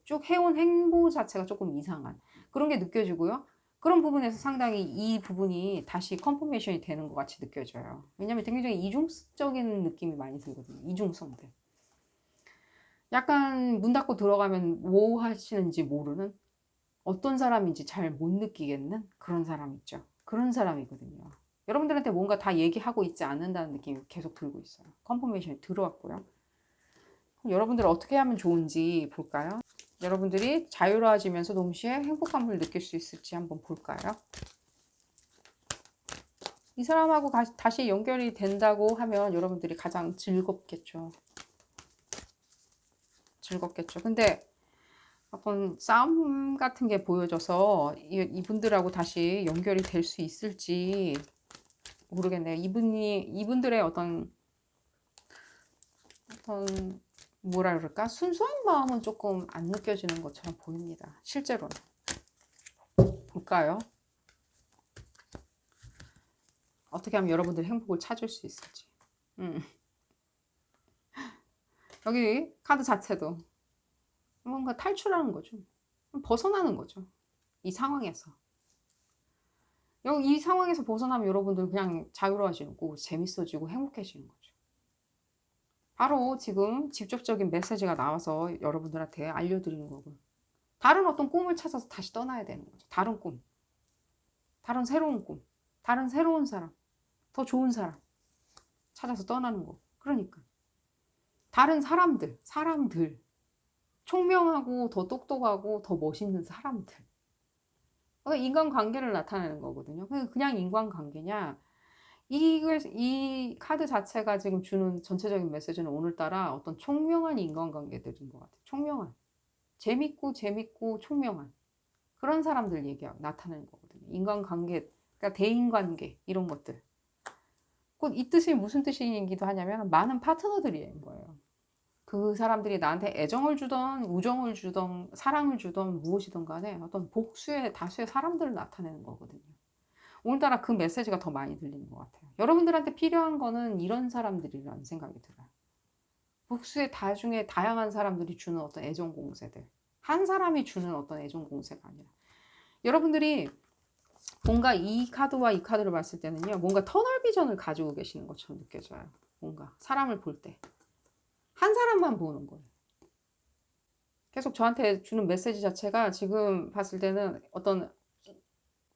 쭉 해온 행보 자체가 조금 이상한 그런 게 느껴지고요. 그런 부분에서 상당히 이 부분이 다시 컨포메이션이 되는 것 같이 느껴져요. 왜냐면 굉장히 이중적인 느낌이 많이 들거든요. 이중성들. 약간 문 닫고 들어가면 뭐 하시는지 모르는 어떤 사람인지 잘 못 느끼겠는 그런 사람 있죠. 그런 사람이거든요. 여러분들한테 뭔가 다 얘기하고 있지 않는다는 느낌이 계속 들고 있어요. 컨포메이션이 들어왔고요. 여러분들 어떻게 하면 좋은지 볼까요? 여러분들이 자유로워지면서 동시에 행복감을 느낄 수 있을지 한번 볼까요? 이 사람하고 다시 연결이 된다고 하면 여러분들이 가장 즐겁겠죠. 즐겁겠죠. 근데 어떤 싸움 같은 게 보여져서 이분들하고 다시 연결이 될 수 있을지 모르겠네요. 이분들의 어떤 뭐라 그럴까? 순수한 마음은 조금 안 느껴지는 것처럼 보입니다. 실제로는. 볼까요? 어떻게 하면 여러분들이 행복을 찾을 수 있을지. 여기 카드 자체도 뭔가 탈출하는 거죠. 벗어나는 거죠. 이 상황에서. 이 상황에서 벗어나면 여러분들 그냥 자유로워지고 재밌어지고 행복해지는 거죠. 바로 지금 직접적인 메시지가 나와서 여러분들한테 알려드리는 거고요. 다른 어떤 꿈을 찾아서 다시 떠나야 되는 거죠. 다른 꿈. 다른 새로운 꿈. 다른 새로운 사람. 더 좋은 사람. 찾아서 떠나는 거. 그러니까. 다른 사람들. 총명하고 더 똑똑하고 더 멋있는 사람들. 인간관계를 나타내는 거거든요. 그냥 인간관계냐? 이 카드 자체가 지금 주는 전체적인 메시지는 오늘따라 어떤 총명한 인간관계들인 것 같아요. 총명한. 재밌고 총명한. 그런 사람들 나타내는 거거든요. 인간관계, 그러니까 대인관계, 이런 것들. 곧 이 뜻이 무슨 뜻이기도 하냐면 많은 파트너들인 거예요. 그 사람들이 나한테 애정을 주던 우정을 주던 사랑을 주던 무엇이든 간에 어떤 복수의 다수의 사람들을 나타내는 거거든요. 오늘따라 그 메시지가 더 많이 들리는 것 같아요. 여러분들한테 필요한 거는 이런 사람들이라는 생각이 들어요. 복수의 다중에 다양한 사람들이 주는 어떤 애정 공세들. 한 사람이 주는 어떤 애정 공세가 아니라. 여러분들이 뭔가 이 카드와 이 카드를 봤을 때는요. 뭔가 터널 비전을 가지고 계시는 것처럼 느껴져요. 뭔가 사람을 볼 때. 한 사람만 보는 거예요. 계속 저한테 주는 메시지 자체가 지금 봤을 때는 어떤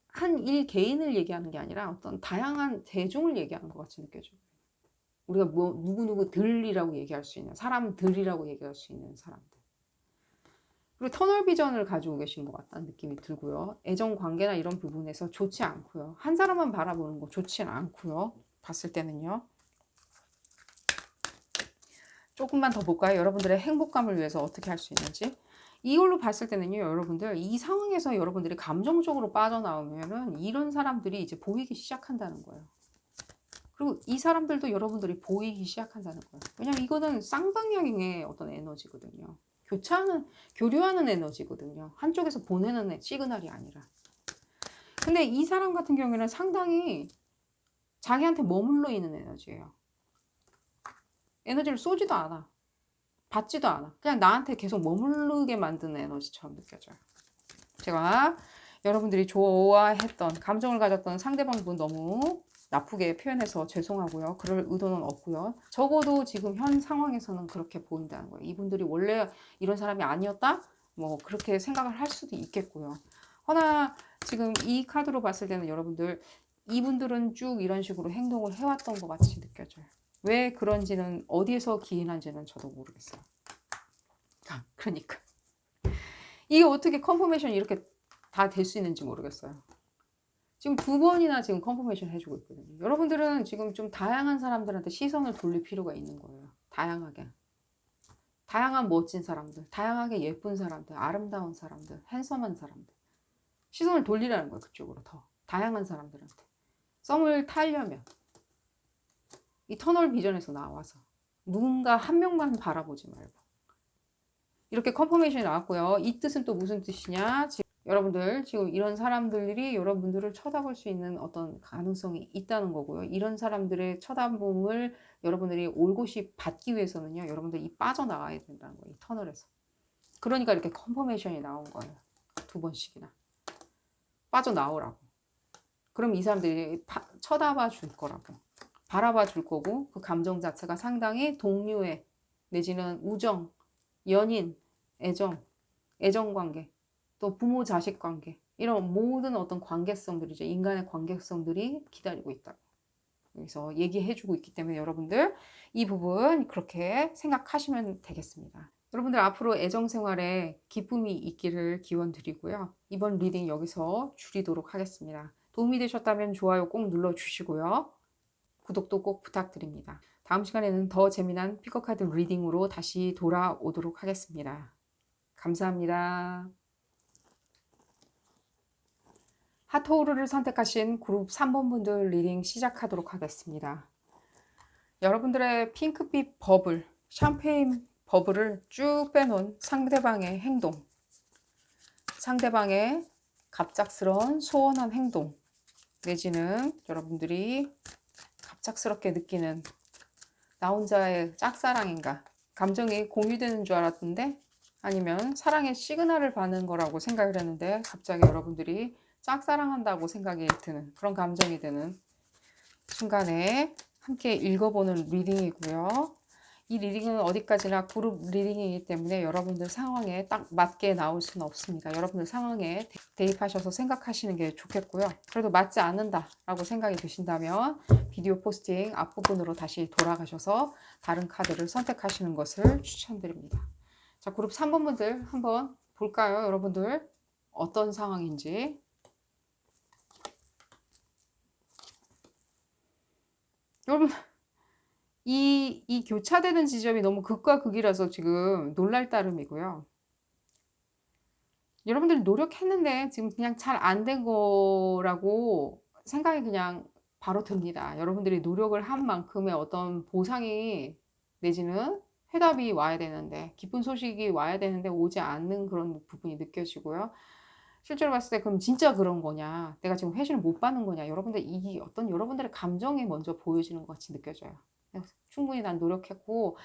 한 일 개인을 얘기하는 게 아니라 어떤 다양한 대중을 얘기하는 것 같이 느껴져요. 우리가 뭐 누구누구들이라고 얘기할 수 있는 사람들이라고 얘기할 수 있는 사람들. 그리고 터널 비전을 가지고 계신 것 같다는 느낌이 들고요. 애정 관계나 이런 부분에서 좋지 않고요. 한 사람만 바라보는 거 좋지는 않고요. 봤을 때는요. 조금만 더 볼까요? 여러분들의 행복감을 위해서 어떻게 할 수 있는지. 이걸로 봤을 때는요, 여러분들, 이 상황에서 여러분들이 감정적으로 빠져나오면은 이런 사람들이 이제 보이기 시작한다는 거예요. 그리고 이 사람들도 여러분들이 보이기 시작한다는 거예요. 왜냐면 이거는 쌍방향의 어떤 에너지거든요. 교류하는 에너지거든요. 한쪽에서 보내는 시그널이 아니라. 근데 이 사람 같은 경우에는 상당히 자기한테 머물러 있는 에너지예요. 에너지를 쏘지도 않아. 받지도 않아. 그냥 나한테 계속 머무르게 만드는 에너지처럼 느껴져요. 제가 여러분들이 좋아했던 감정을 가졌던 상대방분 너무 나쁘게 표현해서 죄송하고요. 그럴 의도는 없고요. 적어도 지금 현 상황에서는 그렇게 보인다는 거예요. 이분들이 원래 이런 사람이 아니었다? 뭐 그렇게 생각을 할 수도 있겠고요. 허나 지금 이 카드로 봤을 때는 여러분들 이분들은 쭉 이런 식으로 행동을 해왔던 것 같이 느껴져요. 왜 그런지는 어디에서 기인한지는 저도 모르겠어요. 그러니까 이게 어떻게 컨포메이션이 이렇게 다 될 수 있는지 모르겠어요. 지금 2번이나 지금 컨포메이션 해주고 있거든요. 여러분들은 지금 좀 다양한 사람들한테 시선을 돌릴 필요가 있는 거예요. 다양하게. 다양한 멋진 사람들, 다양하게 예쁜 사람들, 아름다운 사람들, 핸섬한 사람들. 시선을 돌리라는 거예요. 그쪽으로 더. 다양한 사람들한테. 썸을 타려면 이 터널 비전에서 나와서 누군가 한 명만 바라보지 말고 이렇게 컨퍼메이션이 나왔고요. 이 뜻은 또 무슨 뜻이냐? 여러분들 지금 이런 사람들이 여러분들을 쳐다볼 수 있는 어떤 가능성이 있다는 거고요. 이런 사람들의 쳐다봄을 여러분들이 올곧이 받기 위해서는요. 여러분들이 빠져나가야 된다는 거예요. 이 터널에서. 그러니까 이렇게 컨퍼메이션이 나온 거예요. 2번씩이나. 빠져나오라고. 그럼 이 사람들이 쳐다봐 줄 거라고. 바라봐 줄 거고 그 감정 자체가 상당히 동료애 내지는 우정, 연인, 애정관계 또 부모 자식 관계 이런 모든 어떤 관계성들이죠. 인간의 관계성들이 기다리고 있다고. 여기서 얘기해 주고 있기 때문에 여러분들 이 부분 그렇게 생각하시면 되겠습니다. 여러분들 앞으로 애정 생활에 기쁨이 있기를 기원 드리고요. 이번 리딩 여기서 줄이도록 하겠습니다. 도움이 되셨다면 좋아요 꼭 눌러 주시고요. 구독도 꼭 부탁드립니다. 다음 시간에는 더 재미난 피커카드 리딩으로 다시 돌아오도록 하겠습니다. 감사합니다. 핫토우르를 선택하신 그룹 3번 분들 리딩 시작하도록 하겠습니다. 여러분들의 핑크빛 버블, 샴페인 버블을 쭉 빼놓은 상대방의 행동, 상대방의 갑작스러운 소원한 행동, 내지는 여러분들이 갑작스럽게 느끼는 나 혼자의 짝사랑인가, 감정이 공유되는 줄 알았는데 아니면 사랑의 시그널을 받는 거라고 생각을 했는데 갑자기 여러분들이 짝사랑한다고 생각이 드는 그런 감정이 드는 순간에 함께 읽어보는 리딩이고요. 이 리딩은 어디까지나 그룹 리딩이기 때문에 여러분들 상황에 딱 맞게 나올 수는 없습니다. 여러분들 상황에 대입하셔서 생각하시는 게 좋겠고요. 그래도 맞지 않는다 라고 생각이 드신다면 비디오 포스팅 앞부분으로 다시 돌아가셔서 다른 카드를 선택하시는 것을 추천드립니다. 자, 그룹 3번 분들 한번 볼까요? 여러분들 어떤 상황인지. 여러분 이 교차되는 지점이 너무 극과 극이라서 지금 놀랄 따름이고요. 여러분들이 노력했는데 지금 그냥 잘 안 된 거라고 생각이 그냥 바로 듭니다. 여러분들이 노력을 한 만큼의 어떤 보상이 내지는 해답이 와야 되는데 기쁜 소식이 와야 되는데 오지 않는 그런 부분이 느껴지고요. 실제로 봤을 때 그럼 진짜 그런 거냐, 내가 지금 회신을 못 받는 거냐, 여러분들 이 어떤 여러분들의 감정이 먼저 보여지는 것 같이 느껴져요. 충분히 난 노력했고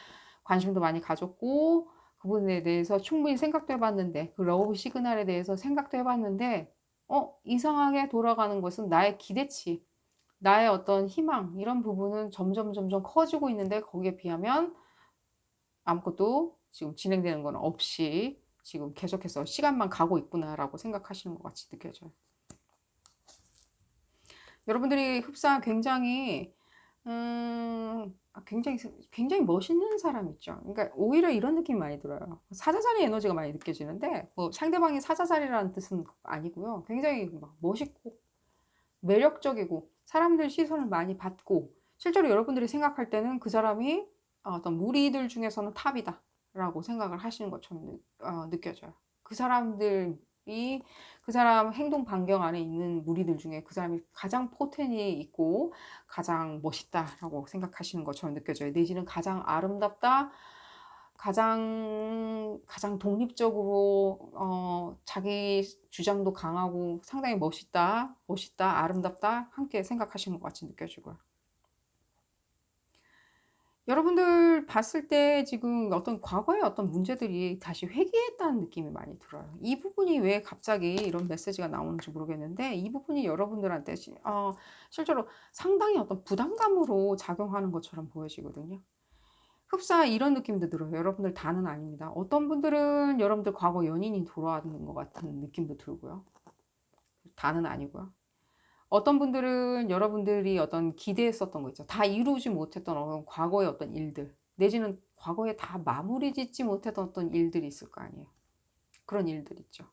관심도 많이 가졌고 그 부분에 대해서 충분히 생각도 해봤는데 그 러브 시그널에 대해서 생각도 해봤는데 이상하게 돌아가는 것은 나의 기대치, 나의 어떤 희망 이런 부분은 점점 커지고 있는데 거기에 비하면 아무것도 지금 진행되는 건 없이 지금 계속해서 시간만 가고 있구나라고 생각하시는 것 같이 느껴져요. 여러분들이 흡사 굉장히 굉장히 멋있는 사람 있죠. 그러니까 오히려 이런 느낌이 많이 들어요. 사자자리 에너지가 많이 느껴지는데 뭐 상대방이 사자자리라는 뜻은 아니고요. 굉장히 막 멋있고 매력적이고 사람들 시선을 많이 받고 실제로 여러분들이 생각할 때는 그 사람이 어떤 무리들 중에서는 탑이다 라고 생각을 하시는 것처럼 느껴져요. 그 사람들이 그 사람 행동 반경 안에 있는 무리들 중에 그 사람이 가장 포텐이 있고 가장 멋있다라고 생각하시는 것처럼 느껴져요. 내지는 가장 아름답다, 가장 독립적으로 자기 주장도 강하고 상당히 멋있다, 아름답다 함께 생각하시는 것 같이 느껴지고요. 여러분들 봤을 때 지금 어떤 과거의 어떤 문제들이 다시 회귀했다는 느낌이 많이 들어요. 이 부분이 왜 갑자기 이런 메시지가 나오는지 모르겠는데 이 부분이 여러분들한테 실제로 상당히 어떤 부담감으로 작용하는 것처럼 보여지거든요. 흡사 이런 느낌도 들어요. 여러분들 다는 아닙니다. 어떤 분들은 여러분들 과거 연인이 돌아왔는 것 같은 느낌도 들고요. 다는 아니고요. 어떤 분들은 여러분들이 어떤 기대했었던 거 있죠. 다 이루지 못했던 어떤 과거의 어떤 일들, 내지는 과거에 다 마무리 짓지 못했던 어떤 일들이 있을 거 아니에요. 그런 일들 있죠.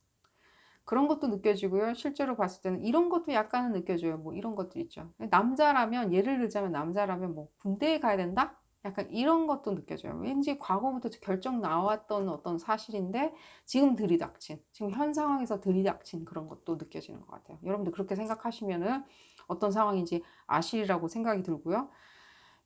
그런 것도 느껴지고요. 실제로 봤을 때는 이런 것도 약간은 느껴져요. 뭐 이런 것들 있죠. 남자라면, 예를 들자면 남자라면 뭐 군대에 가야 된다? 약간 이런 것도 느껴져요. 왠지 과거부터 결정 나왔던 어떤 사실인데 지금 들이닥친, 지금 현 상황에서 들이닥친 그런 것도 느껴지는 것 같아요. 여러분들 그렇게 생각하시면은 어떤 상황인지 아시리라고 생각이 들고요.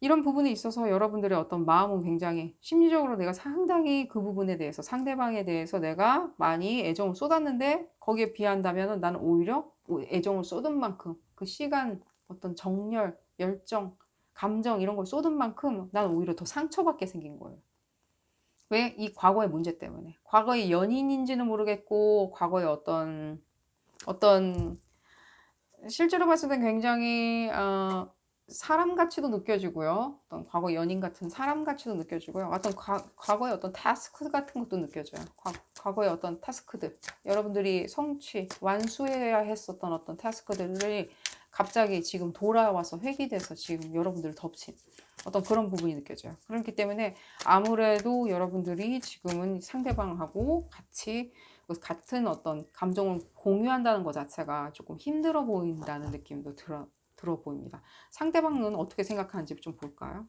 이런 부분에 있어서 여러분들의 어떤 마음은 굉장히 심리적으로 내가 상당히 그 부분에 대해서 상대방에 대해서 내가 많이 애정을 쏟았는데 거기에 비한다면 나는 오히려 애정을 쏟은 만큼 그 시간 어떤 정열, 열정, 감정 이런 걸 쏟은 만큼 나는 오히려 더 상처받게 생긴 거예요. 왜? 이 과거의 문제 때문에. 과거의 연인인지는 모르겠고 과거의 어떤 실제로 봤을 땐 굉장히 사람 가치도 느껴지고요. 어떤 과거 연인 같은 사람 가치도 느껴지고요. 어떤 과거의 어떤 타스크 같은 것도 느껴져요. 과거의 어떤 타스크들. 여러분들이 완수해야 했었던 어떤 타스크들이 갑자기 지금 돌아와서 회귀돼서 지금 여러분들을 덮친 어떤 그런 부분이 느껴져요. 그렇기 때문에 아무래도 여러분들이 지금은 상대방하고 같은 어떤 감정을 공유한다는 것 자체가 조금 힘들어 보인다는 느낌도 들어 보입니다. 상대방은 어떻게 생각하는지 좀 볼까요?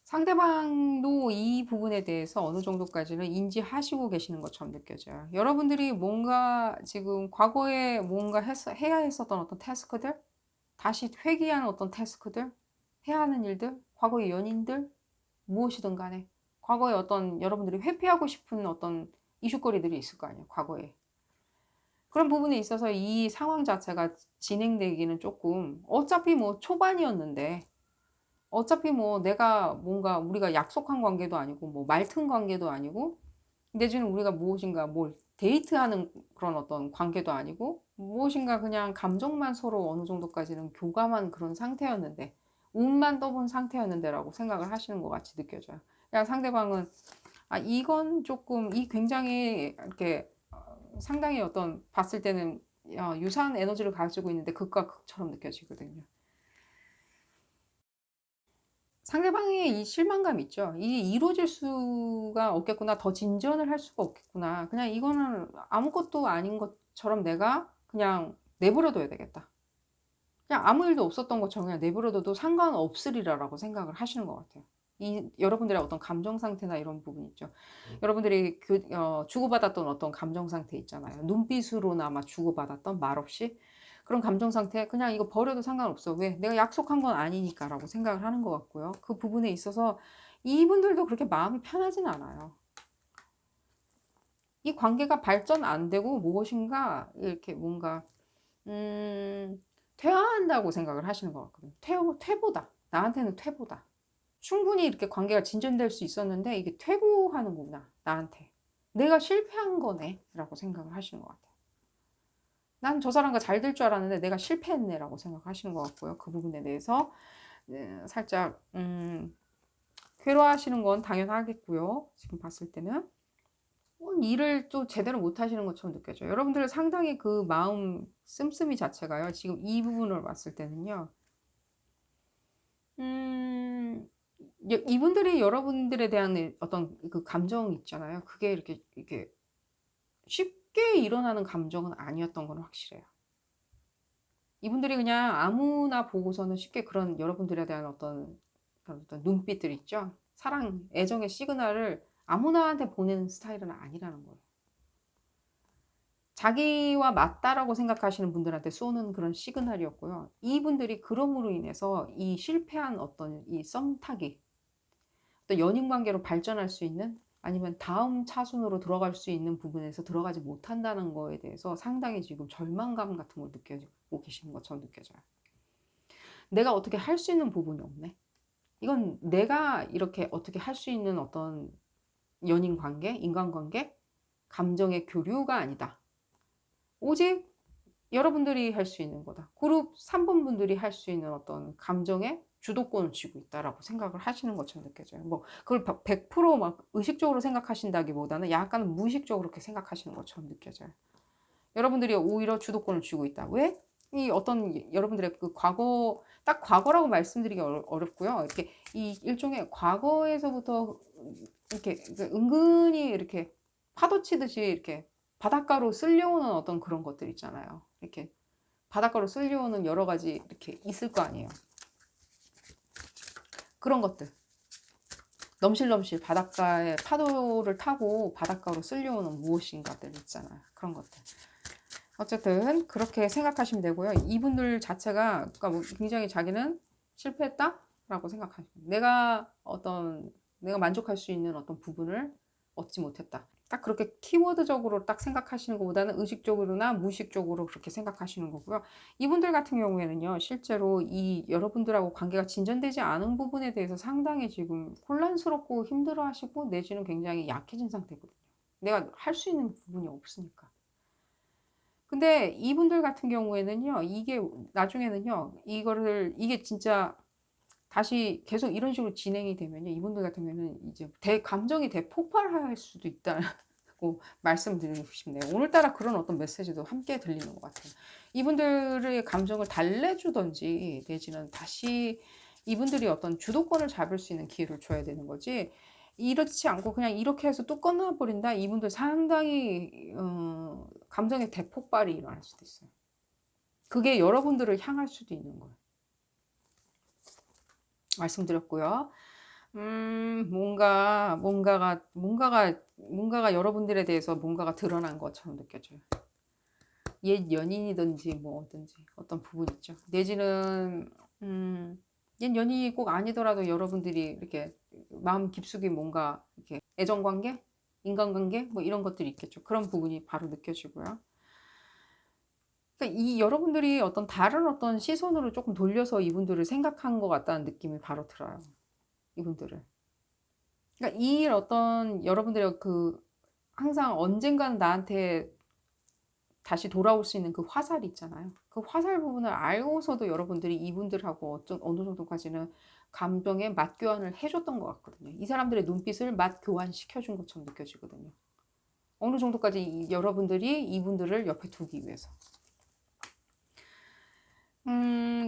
상대방도 이 부분에 대해서 어느 정도까지는 인지하시고 계시는 것처럼 느껴져요. 여러분들이 뭔가 지금 과거에 뭔가 해야 했었던 어떤 태스크들, 다시 회귀하는 어떤 태스크들, 해야 하는 일들, 과거의 연인들, 무엇이든 간에 과거에 어떤 여러분들이 회피하고 싶은 어떤 이슈거리들이 있을 거 아니에요, 과거에. 그런 부분에 있어서 이 상황 자체가 진행되기는 조금 어차피 뭐 초반이었는데 어차피 뭐 내가 뭔가 우리가 약속한 관계도 아니고 뭐 말튼 관계도 아니고 내지는 우리가 무엇인가 뭘 데이트하는 그런 어떤 관계도 아니고 무엇인가 그냥 감정만 서로 어느 정도까지는 교감한 그런 상태였는데 운만 떠본 상태였는데라고 생각을 하시는 것 같이 느껴져요. 그냥 상대방은 이건 조금 이 굉장히 이렇게 상당히 어떤 봤을 때는 유사한 에너지를 가지고 있는데 극과 극처럼 느껴지거든요. 상대방의 이 실망감 있죠. 이게 이루어질 수가 없겠구나. 더 진전을 할 수가 없겠구나. 그냥 이거는 아무것도 아닌 것처럼 내가 그냥 내버려둬야 되겠다. 그냥 아무 일도 없었던 것처럼 그냥 내버려둬도 상관없으리라라고 생각을 하시는 것 같아요. 여러분들의 어떤 감정 상태나 이런 부분 있죠. 여러분들이 주고받았던 어떤 감정 상태 있잖아요. 눈빛으로나마 주고받았던 말없이 그런 감정 상태 그냥 이거 버려도 상관없어. 왜? 내가 약속한 건 아니니까라고 생각을 하는 것 같고요. 그 부분에 있어서 이분들도 그렇게 마음이 편하진 않아요. 이 관계가 발전 안 되고 무엇인가 이렇게 뭔가 퇴화한다고 생각을 하시는 것 같거든요. 퇴보다. 나한테는 퇴보다. 충분히 이렇게 관계가 진전될 수 있었는데 이게 퇴보하는구나. 나한테. 내가 실패한 거네. 라고 생각을 하시는 것 같아요. 난 저 사람과 잘 될 줄 알았는데 내가 실패했네. 라고 생각하시는 것 같고요. 그 부분에 대해서 살짝 괴로워하시는 건 당연하겠고요. 지금 봤을 때는. 일을 또 제대로 못 하시는 것처럼 느껴져요. 여러분들은 상당히 그 마음 씀씀이 자체가요. 지금 이 부분을 봤을 때는요. 음, 이분들이 여러분들에 대한 어떤 그 감정 있잖아요. 그게 이렇게 쉽게 일어나는 감정은 아니었던 건 확실해요. 이분들이 그냥 아무나 보고서는 쉽게 그런 여러분들에 대한 그런 어떤 눈빛들 있죠. 사랑, 애정의 시그널을 아무나한테 보내는 스타일은 아니라는 거예요. 자기와 맞다라고 생각하시는 분들한테 쏘는 그런 시그널이었고요. 이분들이 그럼으로 인해서 이 실패한 어떤 이 썸타기, 또 연인 관계로 발전할 수 있는 아니면 다음 차순으로 들어갈 수 있는 부분에서 들어가지 못한다는 거에 대해서 상당히 지금 절망감 같은 걸 느끼고 계시는 것처럼 느껴져요. 내가 어떻게 할 수 있는 부분이 없네. 이건 내가 이렇게 어떻게 할 수 있는 어떤 연인 관계, 인간관계, 감정의 교류가 아니다. 오직 여러분들이 할 수 있는 거다. 그룹 3번 분들이 할 수 있는 어떤 감정의 주도권을 쥐고 있다라고 생각을 하시는 것처럼 느껴져요. 뭐 그걸 100%막 의식적으로 생각하신다기보다는 약간 무의식적으로 그렇게 생각하시는 것처럼 느껴져요. 여러분들이 오히려 주도권을 쥐고 있다. 왜? 이 어떤 여러분들의 그 딱 과거라고 말씀드리기 어렵고요. 이렇게 이 일종의 과거에서부터 이렇게 은근히 이렇게 파도치듯이 이렇게 바닷가로 쓸려오는 어떤 그런 것들 있잖아요. 이렇게 바닷가로 쓸려오는 여러 가지 이렇게 있을 거 아니에요. 그런 것들. 넘실넘실 바닷가에 파도를 타고 바닷가로 쓸려오는 무엇인가들 있잖아요. 그런 것들. 어쨌든 그렇게 생각하시면 되고요. 이분들 자체가 그러니까 뭐 굉장히 자기는 실패했다라고 생각하시고 내가 만족할 수 있는 어떤 부분을 얻지 못했다. 딱 그렇게 키워드적으로 딱 생각하시는 것보다는 의식적으로나 무의식적으로 그렇게 생각하시는 거고요. 이분들 같은 경우에는요, 실제로 이 여러분들하고 관계가 진전되지 않은 부분에 대해서 상당히 지금 혼란스럽고 힘들어 하시고 내지는 굉장히 약해진 상태거든요. 내가 할 수 있는 부분이 없으니까. 근데 이분들 같은 경우에는요, 이게 나중에는요, 이게 진짜 다시 계속 이런 식으로 진행이 되면요, 이분들 같은 경우에는 이제 감정이 대폭발할 수도 있다고 말씀드리고 싶네요. 오늘따라 그런 어떤 메시지도 함께 들리는 것 같아요. 이분들의 감정을 달래주던지, 내지는 다시 이분들이 어떤 주도권을 잡을 수 있는 기회를 줘야 되는 거지, 이렇지 않고 그냥 이렇게 해서 뚝 끊어버린다? 이분들 상당히, 감정의 대폭발이 일어날 수도 있어요. 그게 여러분들을 향할 수도 있는 거예요. 말씀드렸고요. 뭔가가 여러분들에 대해서 뭔가가 드러난 것처럼 느껴져요. 옛 연인이든지 뭐든지 어떤 부분 있죠. 내지는, 옛 연인이 꼭 아니더라도 여러분들이 이렇게 마음 깊숙이 뭔가 이렇게 애정관계? 인간관계? 뭐 이런 것들이 있겠죠. 그런 부분이 바로 느껴지고요. 그러니까 이 여러분들이 어떤 다른 어떤 시선으로 조금 돌려서 이분들을 생각한 것 같다는 느낌이 바로 들어요. 이분들을. 그러니까 이 어떤 여러분들의 항상 언젠가는 나한테 다시 돌아올 수 있는 그 화살 있잖아요. 그 화살 부분을 알고서도 여러분들이 이분들하고 어느 정도까지는 감정의 맛 교환을 해줬던 것 같거든요. 이 사람들의 눈빛을 맛 교환시켜준 것처럼 느껴지거든요. 어느 정도까지 여러분들이 이분들을 옆에 두기 위해서.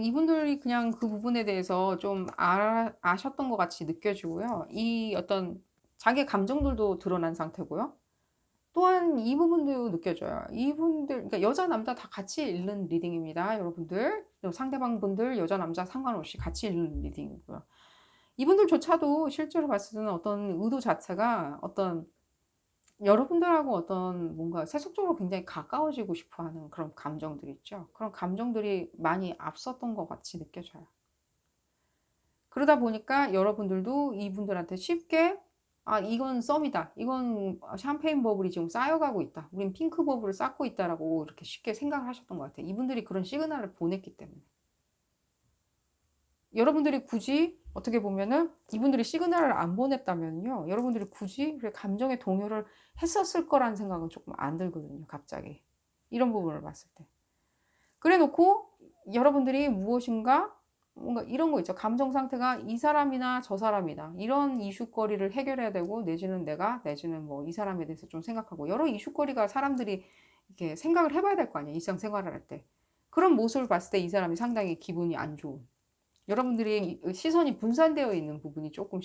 이분들이 그냥 그 부분에 대해서 좀 아셨던 것 같이 느껴지고요. 이 어떤 자기 감정들도 드러난 상태고요. 또한 이 부분도 느껴져요. 이분들, 그러니까 여자, 남자 다 같이 읽는 리딩입니다. 여러분들. 상대방 분들, 여자, 남자 상관없이 같이 읽는 리딩이고요. 이분들조차도 실제로 봤을 때는 어떤 의도 자체가 어떤 여러분들하고 어떤 뭔가 세속적으로 굉장히 가까워지고 싶어 하는 그런 감정들 있죠. 그런 감정들이 많이 앞섰던 것 같이 느껴져요. 그러다 보니까 여러분들도 이분들한테 쉽게 이건 썸이다. 이건 샴페인 버블이 지금 쌓여가고 있다. 우린 핑크 버블을 쌓고 있다라고 이렇게 쉽게 생각을 하셨던 것 같아요. 이분들이 그런 시그널을 보냈기 때문에. 여러분들이 굳이 어떻게 보면은 이분들이 시그널을 안 보냈다면요. 여러분들이 굳이 감정의 동요를 했었을 거라는 생각은 조금 안 들거든요. 갑자기. 이런 부분을 봤을 때. 그래 놓고 여러분들이 무엇인가 뭔가 이런 거 있죠. 감정 상태가 이 사람이나 저 사람이다. 이런 이슈거리를 해결해야 되고 내지는 뭐 이 사람에 대해서 좀 생각하고 여러 이슈거리가 사람들이 이렇게 생각을 해봐야 될 거 아니에요. 일상생활을 할 때. 그런 모습을 봤을 때 이 사람이 상당히 기분이 안 좋은. 여러분들이 시선이 분산되어 있는 부분이 조금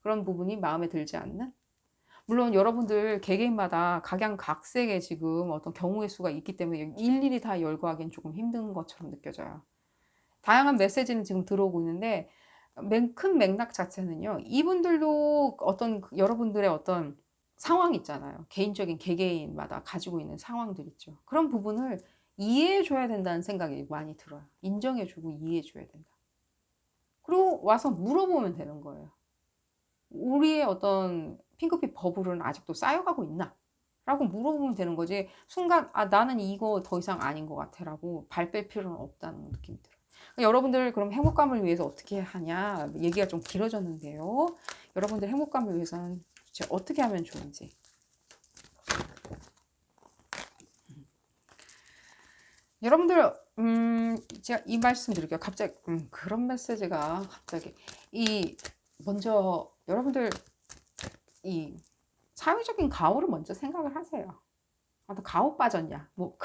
그런 부분이 마음에 들지 않는? 물론 여러분들 개개인마다 각양각색의 지금 어떤 경우의 수가 있기 때문에 일일이 다 열거하기는 조금 힘든 것처럼 느껴져요. 다양한 메시지는 지금 들어오고 있는데 큰 맥락 자체는요. 이분들도 여러분들의 어떤 상황 있잖아요. 개인적인 개개인마다 가지고 있는 상황들 있죠. 그런 부분을 이해해줘야 된다는 생각이 많이 들어요. 인정해주고 이해해줘야 된다. 그리고 와서 물어보면 되는 거예요. 우리의 어떤 핑크빛 버블은 아직도 쌓여가고 있나? 라고 물어보면 되는 거지. 순간 나는 이거 더 이상 아닌 것 같아 라고 발 뺄 필요는 없다는 느낌이 들어요. 여러분들 그럼 행복감을 위해서 어떻게 하냐? 얘기가 좀 길어졌는데요. 여러분들 행복감을 위해서는 어떻게 하면 좋은지. 여러분들 제가 이 말씀 드릴게요. 갑자기 그런 메시지가 갑자기 먼저 여러분들 이 사회적인 가오를 먼저 생각을 하세요. 너 가오 빠졌냐? 뭐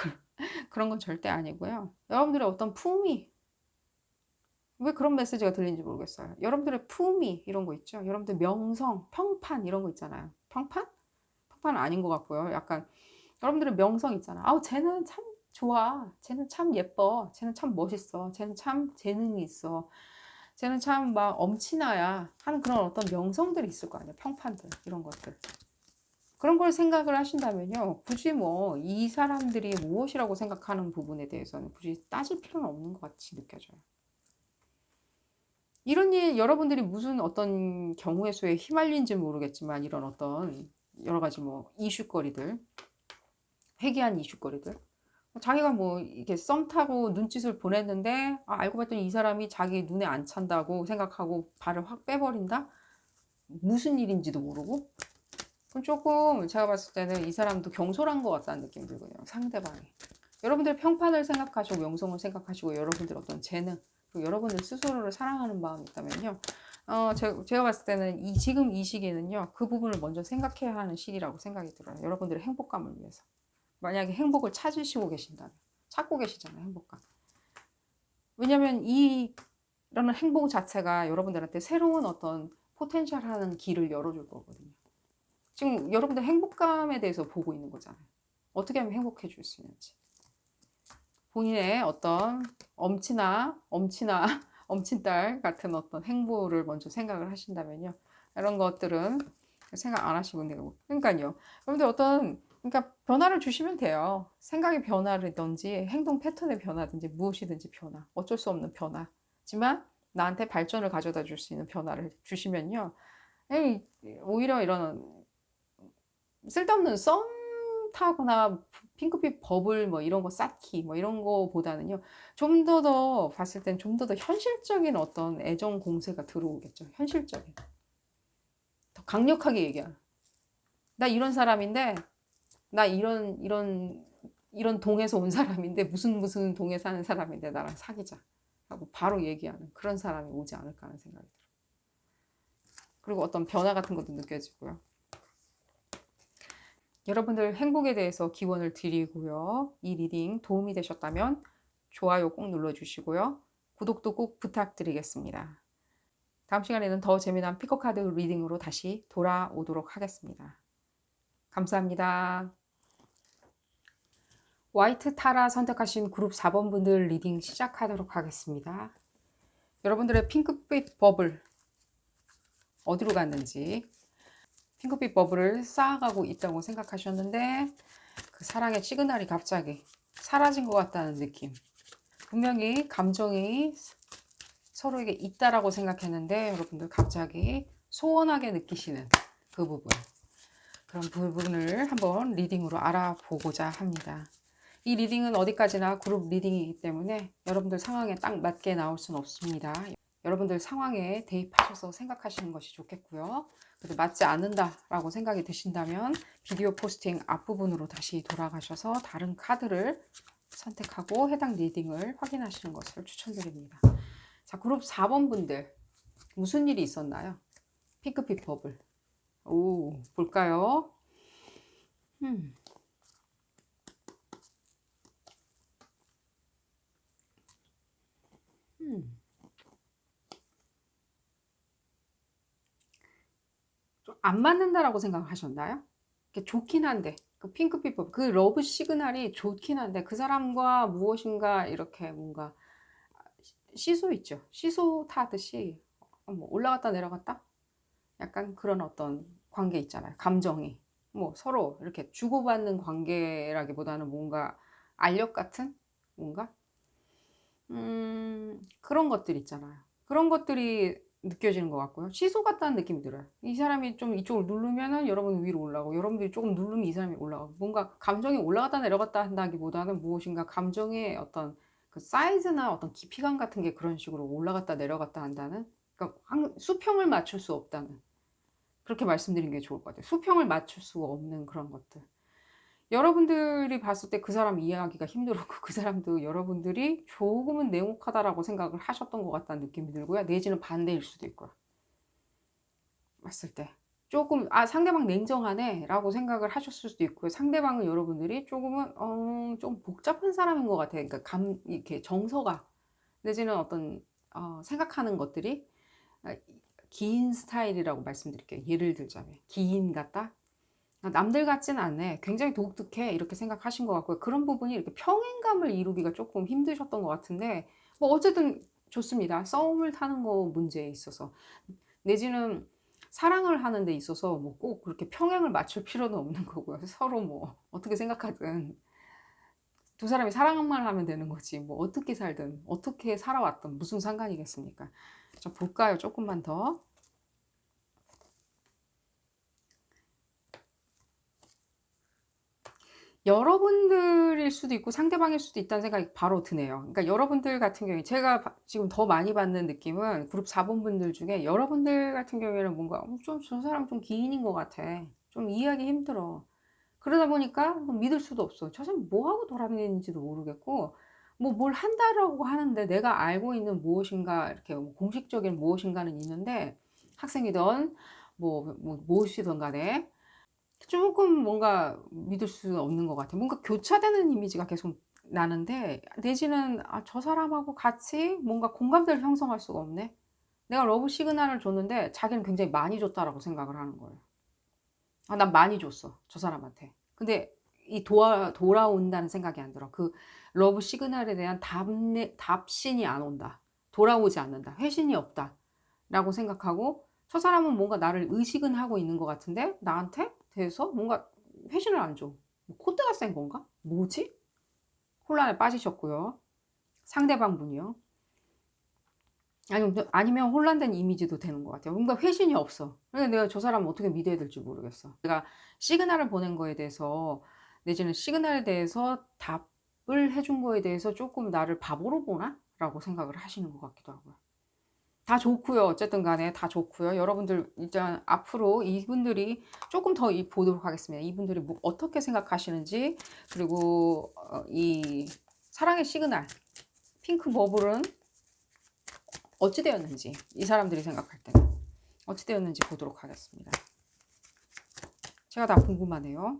그런 건 절대 아니고요. 여러분들의 어떤 품위, 왜 그런 메시지가 들리는지 모르겠어요. 여러분들의 품위 이런 거 있죠. 여러분들 명성, 평판 이런 거 있잖아요. 평판? 평판은 아닌 것 같고요. 약간 여러분들의 명성 있잖아. 쟤는 참 좋아. 쟤는 참 예뻐. 쟤는 참 멋있어. 쟤는 참 재능이 있어. 쟤는 참 막 엄친아야 하는 그런 어떤 명성들이 있을 거 아니에요. 평판들, 이런 것들. 그런 걸 생각을 하신다면요. 굳이 뭐 이 사람들이 무엇이라고 생각하는 부분에 대해서는 굳이 따질 필요는 없는 것 같이 느껴져요. 이런 일, 여러분들이 무슨 어떤 경우의 수에 휘말린지 모르겠지만 이런 어떤 여러 가지 뭐 이슈거리들, 회귀한 이슈거리들, 자기가 뭐 이렇게 썸 타고 눈짓을 보냈는데 알고 봤더니 이 사람이 자기 눈에 안 찬다고 생각하고 발을 확 빼버린다? 무슨 일인지도 모르고? 그럼 조금 제가 봤을 때는 이 사람도 경솔한 것 같다는 느낌이 들거든요. 상대방이. 여러분들 평판을 생각하시고 명성을 생각하시고 여러분들 어떤 재능, 그리고 여러분들 스스로를 사랑하는 마음이 있다면요. 제가 봤을 때는 지금 이 시기는요. 그 부분을 먼저 생각해야 하는 시기라고 생각이 들어요. 여러분들의 행복감을 위해서. 만약에 행복을 찾으시고 계신다면. 찾고 계시잖아요. 행복감. 왜냐면 이런 행복 자체가 여러분들한테 새로운 어떤 포텐셜 하는 길을 열어줄 거거든요. 지금 여러분들 행복감에 대해서 보고 있는 거잖아요. 어떻게 하면 행복해질 수 있는지. 본인의 어떤 엄친딸 같은 어떤 행보를 먼저 생각을 하신다면요. 이런 것들은 생각 안 하시면 되고. 그러니까요. 여러분들 그러니까 변화를 주시면 돼요. 생각의 변화든지 행동 패턴의 변화든지 무엇이든지 변화. 어쩔 수 없는 변화지만 나한테 발전을 가져다 줄 수 있는 변화를 주시면요. 오히려 이런 쓸데없는 썸 타거나 핑크빛 버블 뭐 이런 거 쌓기 뭐 이런 거보다는요. 좀 더 봤을 땐 좀 더 현실적인 어떤 애정 공세가 들어오겠죠. 현실적인. 더 강력하게 얘기하는. 나 이런 사람인데 나 이런 동에서 온 사람인데 무슨 동에 사는 사람인데 나랑 사귀자 하고 바로 얘기하는 그런 사람이 오지 않을까 하는 생각이 들어요. 그리고 어떤 변화 같은 것도 느껴지고요. 여러분들 행복에 대해서 기원을 드리고요. 이 리딩 도움이 되셨다면 좋아요 꼭 눌러주시고요. 구독도 꼭 부탁드리겠습니다. 다음 시간에는 더 재미난 피커카드 리딩으로 다시 돌아오도록 하겠습니다. 감사합니다. 화이트 타라 선택하신 그룹 4번 분들 리딩 시작하도록 하겠습니다. 여러분들의 핑크빛 버블 어디로 갔는지, 핑크빛 버블을 쌓아가고 있다고 생각하셨는데 그 사랑의 시그널이 갑자기 사라진 것 같다는 느낌. 분명히 감정이 서로에게 있다라고 생각했는데 여러분들 갑자기 소원하게 느끼시는 그 부분. 그런 부분을 한번 리딩으로 알아보고자 합니다. 이 리딩은 어디까지나 그룹 리딩이기 때문에 여러분들 상황에 딱 맞게 나올 수는 없습니다. 여러분들 상황에 대입하셔서 생각하시는 것이 좋겠고요. 그래도 맞지 않는다라고 생각이 드신다면 비디오 포스팅 앞부분으로 다시 돌아가셔서 다른 카드를 선택하고 해당 리딩을 확인하시는 것을 추천드립니다. 자, 그룹 4번 분들 무슨 일이 있었나요? 핑크빛 버블. 오, 볼까요? 좀 안 맞는다라고 생각하셨나요? 좋긴 한데 그 핑크빛 버블, 그 러브 시그널이 좋긴 한데 그 사람과 무엇인가 이렇게 뭔가 시소 있죠. 시소 타듯이 뭐 올라갔다 내려갔다? 약간 그런 어떤 관계 있잖아요. 감정이. 뭐 서로 이렇게 주고받는 관계라기보다는 뭔가 알력 같은 뭔가 그런 것들 있잖아요. 그런 것들이 느껴지는 것 같고요. 시소 같다는 느낌이 들어요. 이 사람이 좀 이쪽을 누르면은 여러분 위로 올라가고 여러분들이 조금 누르면 이 사람이 올라가고 뭔가 감정이 올라갔다 내려갔다 한다기보다는 무엇인가 감정의 어떤 그 사이즈나 어떤 깊이감 같은 게 그런 식으로 올라갔다 내려갔다 한다는, 그러니까 수평을 맞출 수 없다는, 그렇게 말씀드리는 게 좋을 것 같아요. 수평을 맞출 수가 없는 그런 것들. 여러분들이 봤을 때 그 사람 이해하기가 힘들었고 그 사람도 여러분들이 조금은 냉혹하다라고 생각을 하셨던 것 같다는 느낌이 들고요. 내지는 반대일 수도 있고요. 봤을 때 조금 상대방 냉정하네 라고 생각을 하셨을 수도 있고요. 상대방은 여러분들이 조금은 좀 복잡한 사람인 것 같아요. 그러니까 이렇게 정서가 내지는 어떤 생각하는 것들이 긴 스타일이라고 말씀드릴게요. 예를 들자면 기인 같다? 남들 같진 않네. 굉장히 독특해. 이렇게 생각하신 것 같고요. 그런 부분이 이렇게 평행감을 이루기가 조금 힘드셨던 것 같은데, 뭐 어쨌든 좋습니다. 썸을 타는 거 문제에 있어서. 내지는 사랑을 하는 데 있어서 뭐 꼭 그렇게 평행을 맞출 필요는 없는 거고요. 서로 뭐 어떻게 생각하든 두 사람이 사랑만 하면 되는 거지 뭐 어떻게 살든 어떻게 살아왔든 무슨 상관이겠습니까? 자 볼까요? 조금만 더. 여러분들일 수도 있고 상대방일 수도 있다는 생각이 바로 드네요. 그러니까 여러분들 같은 경우에 제가 지금 더 많이 받는 느낌은 그룹 4번 분들 중에 여러분들 같은 경우에는 뭔가 좀 저 사람 좀 기인인 것 같아. 좀 이해하기 힘들어. 그러다 보니까 믿을 수도 없어. 저 사람 뭐 하고 돌아다니는지도 모르겠고 뭐 뭘 한다라고 하는데 내가 알고 있는 무엇인가 이렇게 뭐 공식적인 무엇인가는 있는데 학생이든 무엇이든 간에 조금 뭔가 믿을 수 없는 것 같아요. 뭔가 교차되는 이미지가 계속 나는데 내지는 '아 저 사람하고 같이 뭔가 공감대를 형성할 수가 없네.' 내가 러브 시그널을 줬는데 자기는 굉장히 많이 줬다라고 생각을 하는 거예요. '아 난 많이 줬어 저 사람한테.' 근데 이 돌아온다는 생각이 안 들어. 그 러브 시그널에 대한 답신이 안 온다. 돌아오지 않는다. 회신이 없다라고 생각하고 저 사람은 뭔가 나를 의식은 하고 있는 것 같은데 나한테 대해서 뭔가 회신을 안 줘. 뭐 콧대가 센 건가? 뭐지? 혼란에 빠지셨고요. 상대방 분이요. 아니면 혼란된 이미지도 되는 것 같아요. 뭔가 회신이 없어. 그래서 내가 저 사람을 어떻게 믿어야 될지 모르겠어. 내가 시그널을 보낸 거에 대해서 내지는 시그널에 대해서 답을 해준 거에 대해서 조금 '나를 바보로 보나?' 라고 생각을 하시는 것 같기도 하고요. 다 좋고요. 어쨌든 간에 다 좋고요. 여러분들 일단 앞으로 이분들이 조금 더 보도록 하겠습니다. 이분들이 뭐 어떻게 생각하시는지 그리고 이 사랑의 시그널 핑크 버블은 어찌 되었는지 이 사람들이 생각할 때는 어찌 되었는지 보도록 하겠습니다. 제가 다 궁금하네요.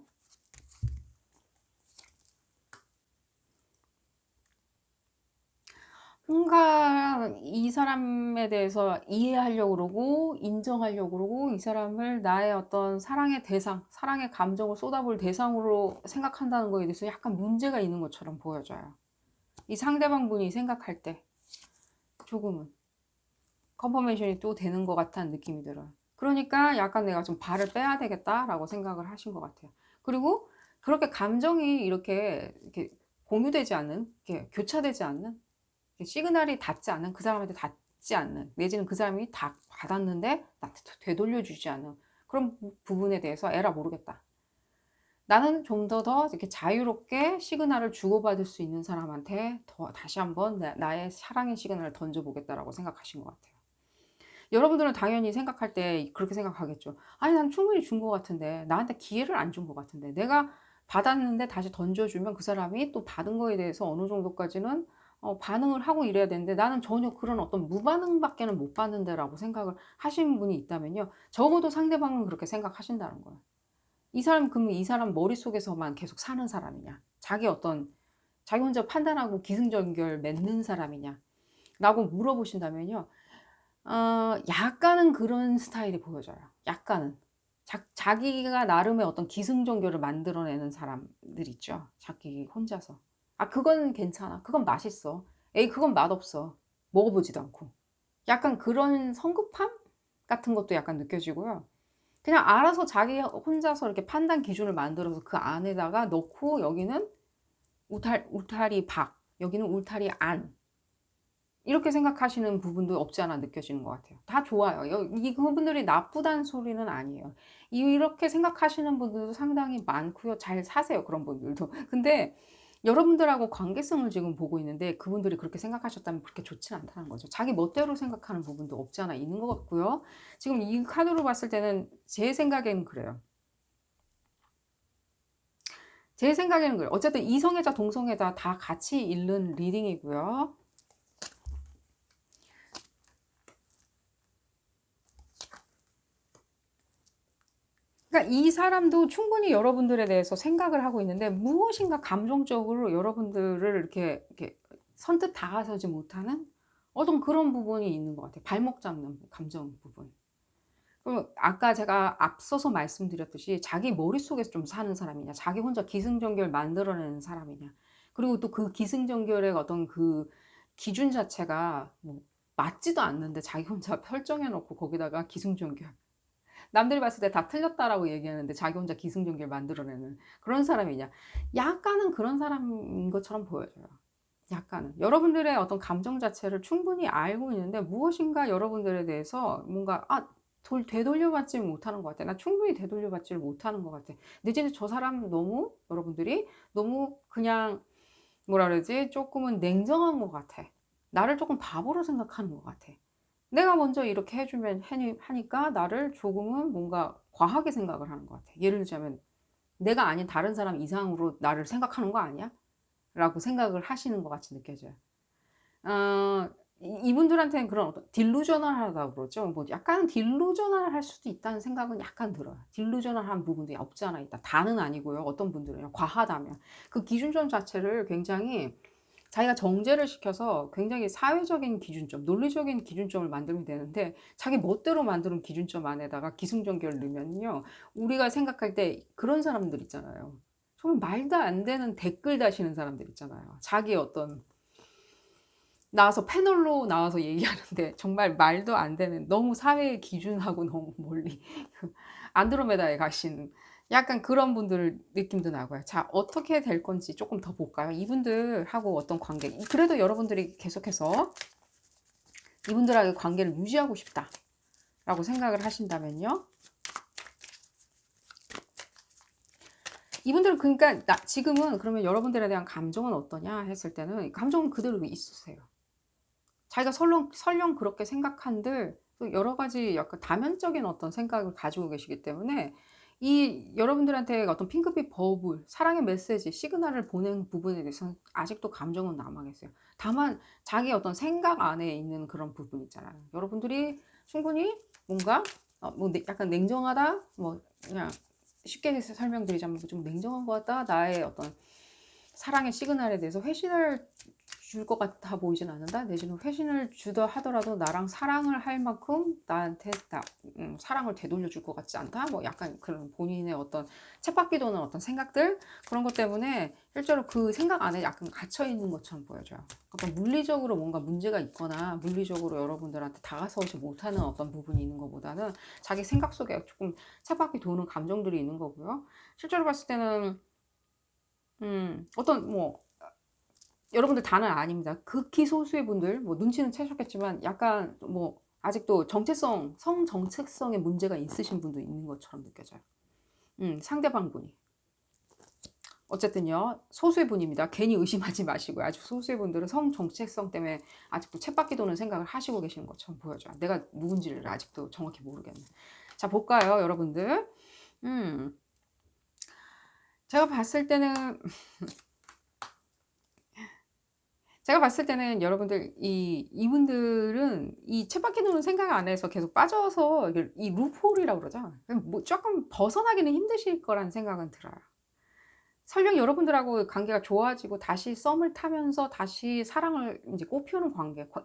뭔가 이 사람에 대해서 이해하려고 그러고 인정하려고 그러고 이 사람을 나의 어떤 사랑의 대상, 사랑의 감정을 쏟아부을 대상으로 생각한다는 거에 대해서 약간 문제가 있는 것처럼 보여져요. 이 상대방 분이 생각할 때 조금은 컨퍼메이션이 또 되는 것 같다는 느낌이 들어요. 그러니까 약간 내가 좀 발을 빼야 되겠다라고 생각을 하신 것 같아요. 그리고 그렇게 감정이 이렇게 공유되지 않는, 이렇게 교차되지 않는, 시그널이 닿지 않는, 그 사람한테 닿지 않는, 내지는 그 사람이 다 받았는데 나한테 되돌려주지 않는 그런 부분에 대해서 에라 모르겠다. 나는 좀 더 이렇게 자유롭게 시그널을 주고받을 수 있는 사람한테 다시 한번 나의 사랑의 시그널을 던져보겠다라고 생각하신 것 같아요. 여러분들은 당연히 생각할 때 그렇게 생각하겠죠. 아니, 난 충분히 준 것 같은데, 나한테 기회를 안 준 것 같은데, 내가 받았는데 다시 던져주면 그 사람이 또 받은 거에 대해서 어느 정도까지는 반응을 하고 이래야 되는데 나는 전혀 그런 어떤 무반응밖에는 못 받는데라고 생각을 하시는 분이 있다면요. 적어도 상대방은 그렇게 생각하신다는 거예요. 이 사람 그러면 이 사람 머릿속에서만 계속 사는 사람이냐? 자기 혼자 판단하고 기승전결 맺는 사람이냐? 라고 물어보신다면요. 약간은 그런 스타일이 보여져요. 약간은. 자기가 나름의 어떤 기승전결을 만들어내는 사람들 있죠. 자기 혼자서. 아, 그건 괜찮아. 그건 맛있어. 에이, 그건 맛없어. 먹어보지도 않고. 약간 그런 성급함 같은 것도 약간 느껴지고요. 그냥 알아서 자기 혼자서 이렇게 판단 기준을 만들어서 그 안에다가 넣고 여기는 울타리 밖, 여기는 울타리 안. 이렇게 생각하시는 부분도 없지 않아 느껴지는 것 같아요. 다 좋아요. 그분들이 나쁘다는 소리는 아니에요. 이렇게 생각하시는 분들도 상당히 많고요. 잘 사세요, 그런 분들도. 근데 여러분들하고 관계성을 지금 보고 있는데 그분들이 그렇게 생각하셨다면 그렇게 좋진 않다는 거죠. 자기 멋대로 생각하는 부분도 없지 않아 있는 것 같고요. 지금 이 카드로 봤을 때는 제 생각에는 그래요. 제 생각에는 그래요. 어쨌든 이성애자, 동성애자 다 같이 읽는 리딩이고요. 그러니까 이 사람도 충분히 여러분들에 대해서 생각을 하고 있는데 무엇인가 감정적으로 여러분들을 이렇게 선뜻 다가서지 못하는 어떤 그런 부분이 있는 것 같아요. 발목 잡는 감정 부분. 그리고 아까 제가 앞서서 말씀드렸듯이 자기 머릿속에서 좀 사는 사람이냐, 자기 혼자 기승전결 만들어내는 사람이냐, 그리고 또 그 기승전결의 어떤 그 기준 자체가 뭐 맞지도 않는데 자기 혼자 설정해 놓고 거기다가 기승전결. 남들이 봤을 때 다 틀렸다라고 얘기하는데 자기 혼자 기승전결 만들어내는 그런 사람이냐. 약간은 그런 사람인 것처럼 보여져요. 약간은. 여러분들의 어떤 감정 자체를 충분히 알고 있는데 무엇인가 여러분들에 대해서 뭔가 되돌려받지 못하는 것 같아. 나 충분히 되돌려받지를 못하는 것 같아. 내지는 저 사람 너무 여러분들이 너무 그냥 뭐라 그러지? 조금은 냉정한 것 같아. 나를 조금 바보로 생각하는 것 같아. 내가 먼저 이렇게 해주면 하니까 나를 조금은 뭔가 과하게 생각을 하는 것 같아. 예를 들자면 내가 아닌 다른 사람 이상으로 나를 생각하는 거 아니야? 라고 생각을 하시는 것 같이 느껴져요. 이분들한테는 그런 어떤 딜루저널하다고 그러죠. 뭐 약간 딜루저널할 수도 있다는 생각은 약간 들어요. 딜루저널한 부분도 없지 않아 있다. 다는 아니고요. 어떤 분들은 과하다면 그 기준점 자체를 굉장히 자기가 정제를 시켜서 굉장히 사회적인 기준점, 논리적인 기준점을 만들면 되는데 자기 멋대로 만드는 기준점 안에다가 기승전결을 넣으면요. 우리가 생각할 때 그런 사람들 있잖아요. 정말 말도 안 되는 댓글 다시는 사람들 있잖아요. 자기 어떤 나와서 패널로 나와서 얘기하는데 정말 말도 안 되는 너무 사회의 기준하고 너무 멀리 안드로메다에 가신 약간 그런 분들 느낌도 나고요. 자, 어떻게 될 건지 조금 더 볼까요? 이분들하고 어떤 관계, 그래도 여러분들이 계속해서 이분들하고 관계를 유지하고 싶다라고 생각을 하신다면요. 이분들은 그러니까 지금은 그러면 여러분들에 대한 감정은 어떠냐 했을 때는 감정은 그대로 있으세요. 자기가 설령 그렇게 생각한들 또 여러 가지 약간 다면적인 어떤 생각을 가지고 계시기 때문에 이 여러분들한테 어떤 핑크빛 버블, 사랑의 메시지, 시그널을 보낸 부분에 대해서는 아직도 감정은 남아 계세요. 다만 자기 어떤 생각 안에 있는 그런 부분 있잖아요. 여러분들이 충분히 뭔가 뭐 약간 냉정하다, 뭐 그냥 쉽게 설명드리자면 좀 냉정한 것 같다. 나의 어떤 사랑의 시그널에 대해서 회신을 줄 것 같아 보이진 않는다. 내지는 회신을 주더 하더라도 나랑 사랑을 할 만큼 나한테 사랑을 되돌려 줄 것 같지 않다. 뭐 약간 그런 본인의 어떤 쳇바퀴 도는 어떤 생각들 그런 것 때문에 실제로 그 생각 안에 약간 갇혀 있는 것처럼 보여져요. 어떤 물리적으로 뭔가 문제가 있거나 물리적으로 여러분들한테 다가서지 못하는 어떤 부분이 있는 것보다는 자기 생각 속에 조금 쳇바퀴 도는 감정들이 있는 거고요. 실제로 봤을 때는 어떤 뭐 여러분들 다는 아닙니다. 극히 소수의 분들 뭐 눈치는 채셨겠지만 약간 뭐 아직도 성 정체성에 문제가 있으신 분도 있는 것처럼 느껴져요. 상대방 분이. 어쨌든요. 소수의 분입니다. 괜히 의심하지 마시고요. 아주 소수의 분들은 성 정체성 때문에 아직도 쳇바퀴 도는 생각을 하시고 계시는 것처럼 보여져요. 내가 누군지를 아직도 정확히 모르겠네. 자, 볼까요, 여러분들? 음, 제가 봤을 때는 여러분들 이분들은 이 쳇바퀴 도는 생각 안에서 계속 빠져서 이 루프홀이라고 그러죠. 뭐 조금 벗어나기는 힘드실 거라는 생각은 들어요. 설령 여러분들하고 관계가 좋아지고 다시 썸을 타면서 다시 사랑을 이제 꽃피우는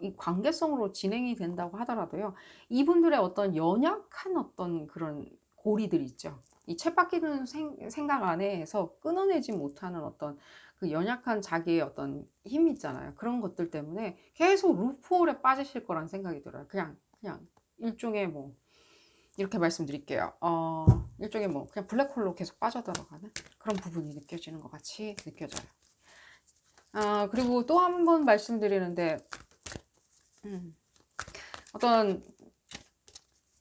이 관계성으로 진행이 된다고 하더라도요. 이분들의 어떤 연약한 어떤 그런 고리들이 있죠. 이 쳇바퀴 도는 생각 안에서 끊어내지 못하는 어떤 그 연약한 자기의 어떤 힘이 있잖아요. 그런 것들 때문에 계속 루프홀에 빠지실 거란 생각이 들어요. 그냥 일종의 뭐 이렇게 말씀드릴게요. 일종의 뭐 그냥 블랙홀로 계속 빠져들어가는 그런 부분이 느껴지는 것 같이 느껴져요. 그리고 또 한 번 말씀드리는데 어떤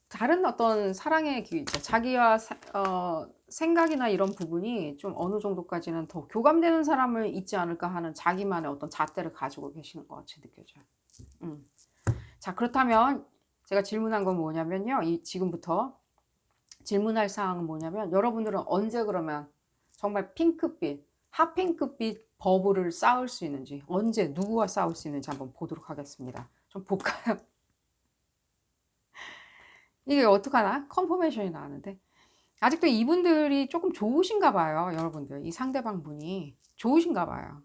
다른 어떤 사랑의 기회, 자기와 생각이나 이런 부분이 좀 어느 정도까지는 더 교감되는 사람을 있지 않을까 하는 자기만의 어떤 잣대를 가지고 계시는 것 같이 느껴져요. 자, 그렇다면 제가 질문한 건 뭐냐면요. 지금부터 질문할 사항은 뭐냐면 여러분들은 언제 그러면 정말 핑크빛, 핫핑크빛 버블을 쌓을 수 있는지 언제 누구와 싸울 수 있는지 한번 보도록 하겠습니다. 좀 볼까요? 이게 어떡하나? 컨포메이션이 나왔는데 아직도 이분들이 조금 좋으신가 봐요. 여러분들 이 상대방 분이 좋으신가 봐요.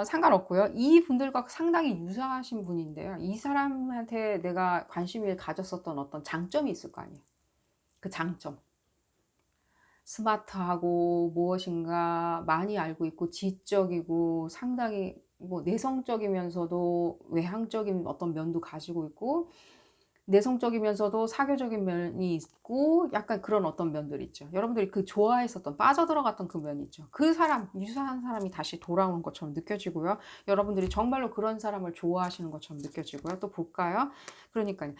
상관없고요. 이 분들과 상당히 유사하신 분인데요. 이 사람한테 내가 관심을 가졌었던 어떤 장점이 있을 거 아니에요. 그 장점. 스마트하고 무엇인가 많이 알고 있고 지적이고 상당히 뭐 내성적이면서도 외향적인 어떤 면도 가지고 있고, 내성적이면서도 사교적인 면이 있고, 약간 그런 어떤 면들이 있죠. 여러분들이 그 좋아했었던, 빠져들어갔던 그 면이 있죠. 그 사람, 유사한 사람이 다시 돌아오는 것처럼 느껴지고요. 여러분들이 정말로 그런 사람을 좋아하시는 것처럼 느껴지고요. 또 볼까요? 그러니까요.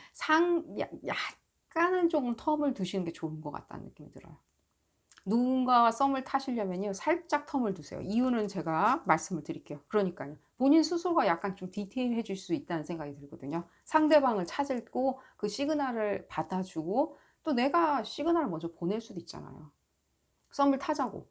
약간은 조금 텀을 두시는 게 좋은 것 같다는 느낌이 들어요. 누군가와 썸을 타시려면요, 살짝 텀을 두세요. 이유는 제가 말씀을 드릴게요. 그러니까요, 본인 스스로가 약간 좀 디테일해질 수 있다는 생각이 들거든요. 상대방을 찾고 그 시그널을 받아주고, 또 내가 시그널을 먼저 보낼 수도 있잖아요. 썸을 타자고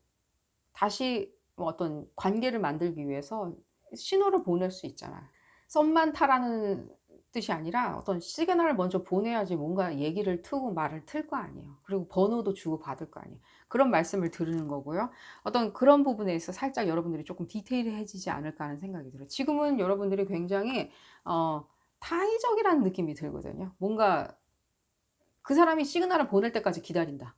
다시 뭐 어떤 관계를 만들기 위해서 신호를 보낼 수 있잖아요. 썸만 타라는 뜻이 아니라 어떤 시그널을 먼저 보내야지 뭔가 얘기를 트고 말을 틀 거 아니에요. 그리고 번호도 주고 받을 거 아니에요. 그런 말씀을 드리는 거고요. 어떤 그런 부분에 있어 살짝 여러분들이 조금 디테일해지지 않을까 하는 생각이 들어요. 지금은 여러분들이 굉장히 타의적이라는 느낌이 들거든요. 뭔가 그 사람이 시그널을 보낼 때까지 기다린다.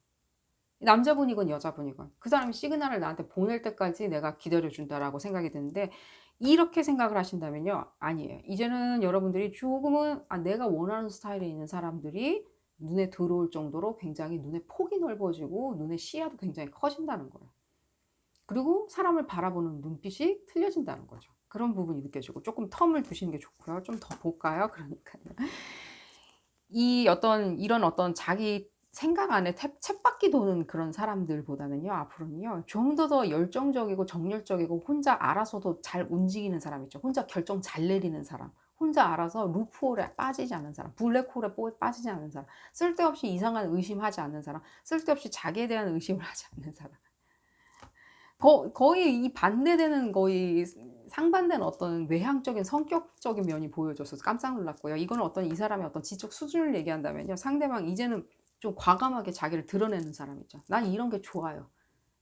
남자분이건 여자분이건 그 사람이 시그널을 나한테 보낼 때까지 내가 기다려준다라고 생각이 드는데, 이렇게 생각을 하신다면요, 아니에요. 이제는 여러분들이 조금은 내가 원하는 스타일에 있는 사람들이 눈에 들어올 정도로 굉장히 눈의 폭이 넓어지고 눈의 시야도 굉장히 커진다는 거예요. 그리고 사람을 바라보는 눈빛이 틀려진다는 거죠. 그런 부분이 느껴지고 조금 텀을 두시는 게 좋고요. 좀 더 볼까요? 그러니까요. 이런 어떤 자기 생각 안에 쳇바퀴 도는 그런 사람들보다는요, 앞으로는요, 좀 더 열정적이고 정열적이고 혼자 알아서도 잘 움직이는 사람 있죠. 혼자 결정 잘 내리는 사람. 혼자 알아서 루프홀에 빠지지 않는 사람. 블랙홀에 빠지지 않는 사람. 쓸데없이 이상한 의심하지 않는 사람. 쓸데없이 자기에 대한 의심을 하지 않는 사람. 거의 이 반대되는, 거의 상반되는 어떤 외향적인 성격적인 면이 보여져서 깜짝 놀랐고요. 이거는 어떤 이 사람의 어떤 지적 수준을 얘기한다면요, 상대방 이제는 좀 과감하게 자기를 드러내는 사람 있죠. 난 이런 게 좋아요.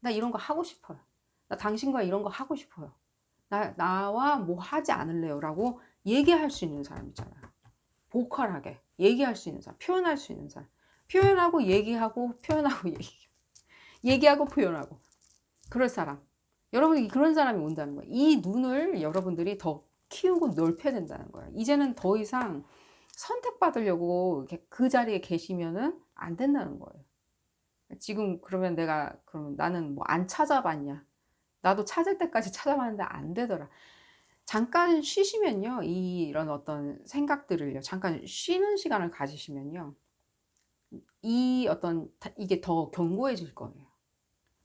나 이런 거 하고 싶어요. 나 당신과 이런 거 하고 싶어요. 나와 뭐 하지 않을래요? 라고 얘기할 수 있는 사람 있잖아요. 보컬하게 얘기할 수 있는 사람, 표현할 수 있는 사람. 표현하고 얘기하고 표현하고 얘기하고 표현하고 그럴 사람. 여러분이 그런 사람이 온다는 거예요. 이 눈을 여러분들이 더 키우고 넓혀야 된다는 거예요. 이제는 더 이상 선택받으려고 이렇게 그 자리에 계시면은 안 된다는 거예요. 지금 그러면 그럼 나는 뭐 안 찾아봤냐? 나도 찾을 때까지 찾아봤는데 안 되더라. 잠깐 쉬시면요, 이런 어떤 생각들을요, 잠깐 쉬는 시간을 가지시면요, 이게 더 견고해질 거예요.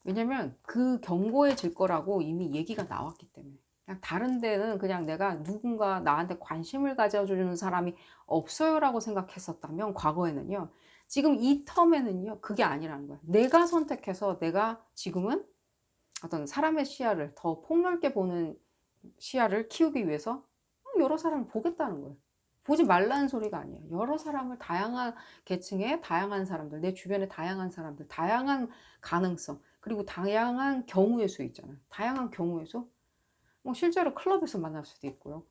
왜냐면 그 견고해질 거라고 이미 얘기가 나왔기 때문에. 그냥 다른 데는 그냥 내가 누군가 나한테 관심을 가져주는 사람이 없어요라고 생각했었다면, 과거에는요, 지금 이 텀에는요, 그게 아니라는 거야. 내가 선택해서 내가 지금은 어떤 사람의 시야를 더 폭넓게 보는 시야를 키우기 위해서 여러 사람을 보겠다는 거예요. 보지 말라는 소리가 아니에요. 여러 사람을, 다양한 계층의 다양한 사람들, 내 주변의 다양한 사람들, 다양한 가능성, 그리고 다양한 경우의 수 있잖아요. 다양한 경우의 수. 뭐 실제로 클럽에서 만날 수도 있고요.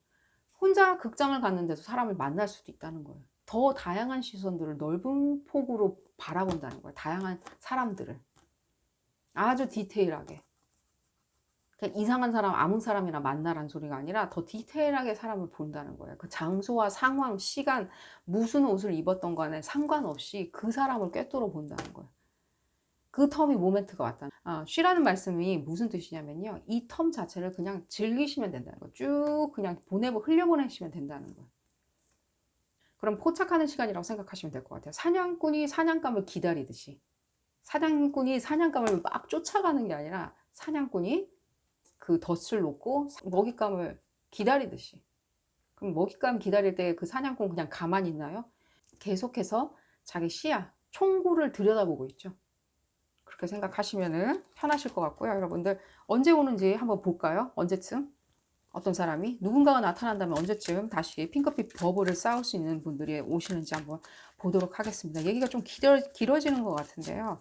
혼자 극장을 갔는데도 사람을 만날 수도 있다는 거예요. 더 다양한 시선들을 넓은 폭으로 바라본다는 거예요. 다양한 사람들을. 아주 디테일하게. 그냥 이상한 사람, 아무 사람이나 만나라는 소리가 아니라 더 디테일하게 사람을 본다는 거예요. 그 장소와 상황, 시간, 무슨 옷을 입었던 간에 상관없이 그 사람을 꿰뚫어 본다는 거예요. 그 텀이 모멘트가 왔다. 쉬라는 말씀이 무슨 뜻이냐면요, 이 텀 자체를 그냥 즐기시면 된다는 거예요. 쭉 그냥 흘려보내시면 된다는 거예요. 그럼 포착하는 시간이라고 생각하시면 될 것 같아요. 사냥꾼이 사냥감을 기다리듯이, 사냥꾼이 사냥감을 막 쫓아가는 게 아니라 사냥꾼이 그 덫을 놓고 먹잇감을 기다리듯이. 그럼 먹잇감 기다릴 때 그 사냥꾼 그냥 가만히 있나요? 계속해서 자기 시야, 총구를 들여다보고 있죠. 그렇게 생각하시면 편하실 것 같고요. 여러분들 언제 오는지 한번 볼까요? 언제쯤? 어떤 사람이 누군가가 나타난다면 언제쯤 다시 핑크빛 버블을 쌓을 수 있는 분들이 오시는지 한번 보도록 하겠습니다. 얘기가 좀 길어지는 것 같은데요.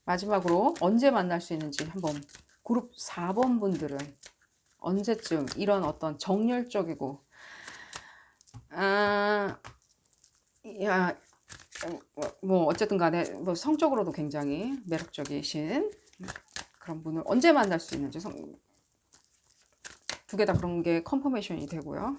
마지막으로 언제 만날 수 있는지 한번, 그룹 4번 분들은 언제쯤 이런 어떤 정열적이고 뭐 어쨌든 간에 뭐 성적으로도 굉장히 매력적이신 그런 분을 언제 만날 수 있는지 두 개 다 그런 게 컨퍼메이션이 되고요.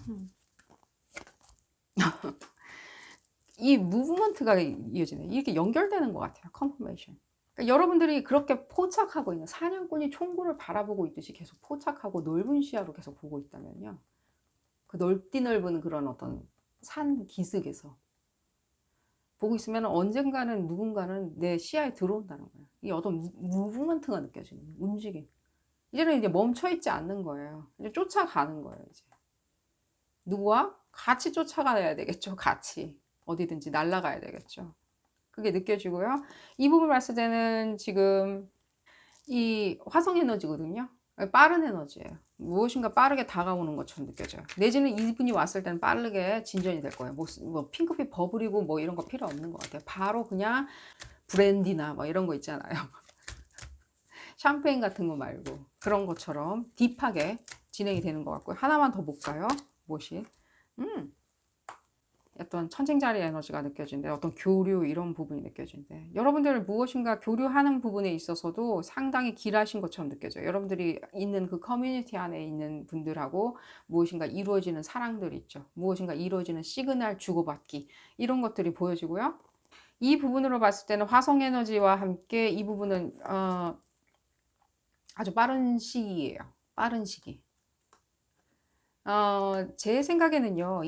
이 무브먼트가 이어지네. 이렇게 연결되는 것 같아요. 컨퍼메이션. 그러니까 여러분들이 그렇게 포착하고 있는 사냥꾼이 총구를 바라보고 있듯이 계속 포착하고 넓은 시야로 계속 보고 있다면요. 그 넓디 넓은 그런 어떤 산 기슭에서 보고 있으면 언젠가는 누군가는 내 시야에 들어온다는 거예요. 이 어떤 무브먼트가 느껴지는 움직임. 이제는 이제 멈춰 있지 않는 거예요. 이제 쫓아가는 거예요. 이제 누구와 같이 쫓아가야 되겠죠. 같이 어디든지 날아가야 되겠죠. 그게 느껴지고요. 이 부분 봤을 때는 지금 이 화성 에너지거든요. 빠른 에너지예요. 무엇인가 빠르게 다가오는 것처럼 느껴져요. 내지는 이분이 왔을 때는 빠르게 진전이 될 거예요. 뭐 핑크빛 버블이고 뭐 이런 거 필요 없는 것 같아요. 바로 그냥 브랜디나 뭐 이런 거 있잖아요. 샴페인 같은 거 말고 그런 것처럼 딥하게 진행이 되는 것 같고요. 하나만 더 볼까요? 무엇이? 어떤 천칭자리 에너지가 느껴지는데 어떤 교류 이런 부분이 느껴지는데 여러분들 무엇인가 교류하는 부분에 있어서도 상당히 길하신 것처럼 느껴져요. 여러분들이 있는 그 커뮤니티 안에 있는 분들하고 무엇인가 이루어지는 사랑들이 있죠. 무엇인가 이루어지는 시그널 주고받기 이런 것들이 보여지고요. 이 부분으로 봤을 때는 화성 에너지와 함께 이 부분은 아주 빠른 시기예요. 빠른 시기. 제 생각에는요,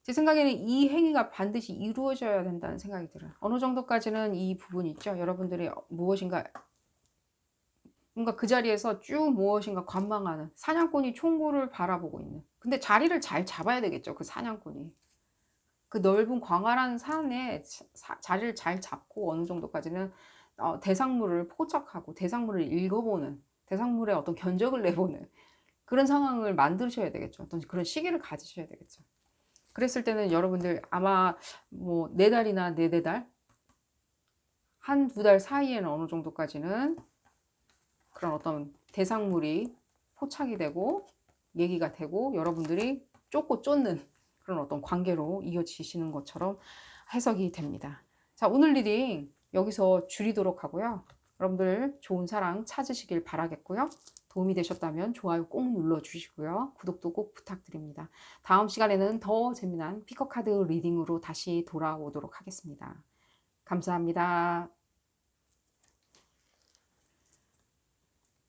제 생각에는 이 행위가 반드시 이루어져야 된다는 생각이 들어요. 어느 정도까지는 이 부분이 있죠. 여러분들이 무엇인가, 뭔가 그 자리에서 쭉 무엇인가 관망하는 사냥꾼이 총구를 바라보고 있는. 근데 자리를 잘 잡아야 되겠죠. 그 사냥꾼이. 그 넓은 광활한 산에 자리를 잘 잡고 어느 정도까지는 대상물을 포착하고 대상물을 읽어보는, 대상물의 어떤 견적을 내보는 그런 상황을 만드셔야 되겠죠. 어떤 그런 시기를 가지셔야 되겠죠. 그랬을 때는 여러분들 아마 뭐 4달이나 4달, 한 2달 사이에는 어느 정도까지는 그런 어떤 대상물이 포착이 되고 얘기가 되고 여러분들이 쫓고 쫓는 그런 어떤 관계로 이어지시는 것처럼 해석이 됩니다. 자, 오늘 리딩 여기서 줄이도록 하고요. 여러분들 좋은 사랑 찾으시길 바라겠고요. 도움이 되셨다면 좋아요 꼭 눌러주시고요. 구독도 꼭 부탁드립니다. 다음 시간에는 더 재미난 피커카드 리딩으로 다시 돌아오도록 하겠습니다. 감사합니다.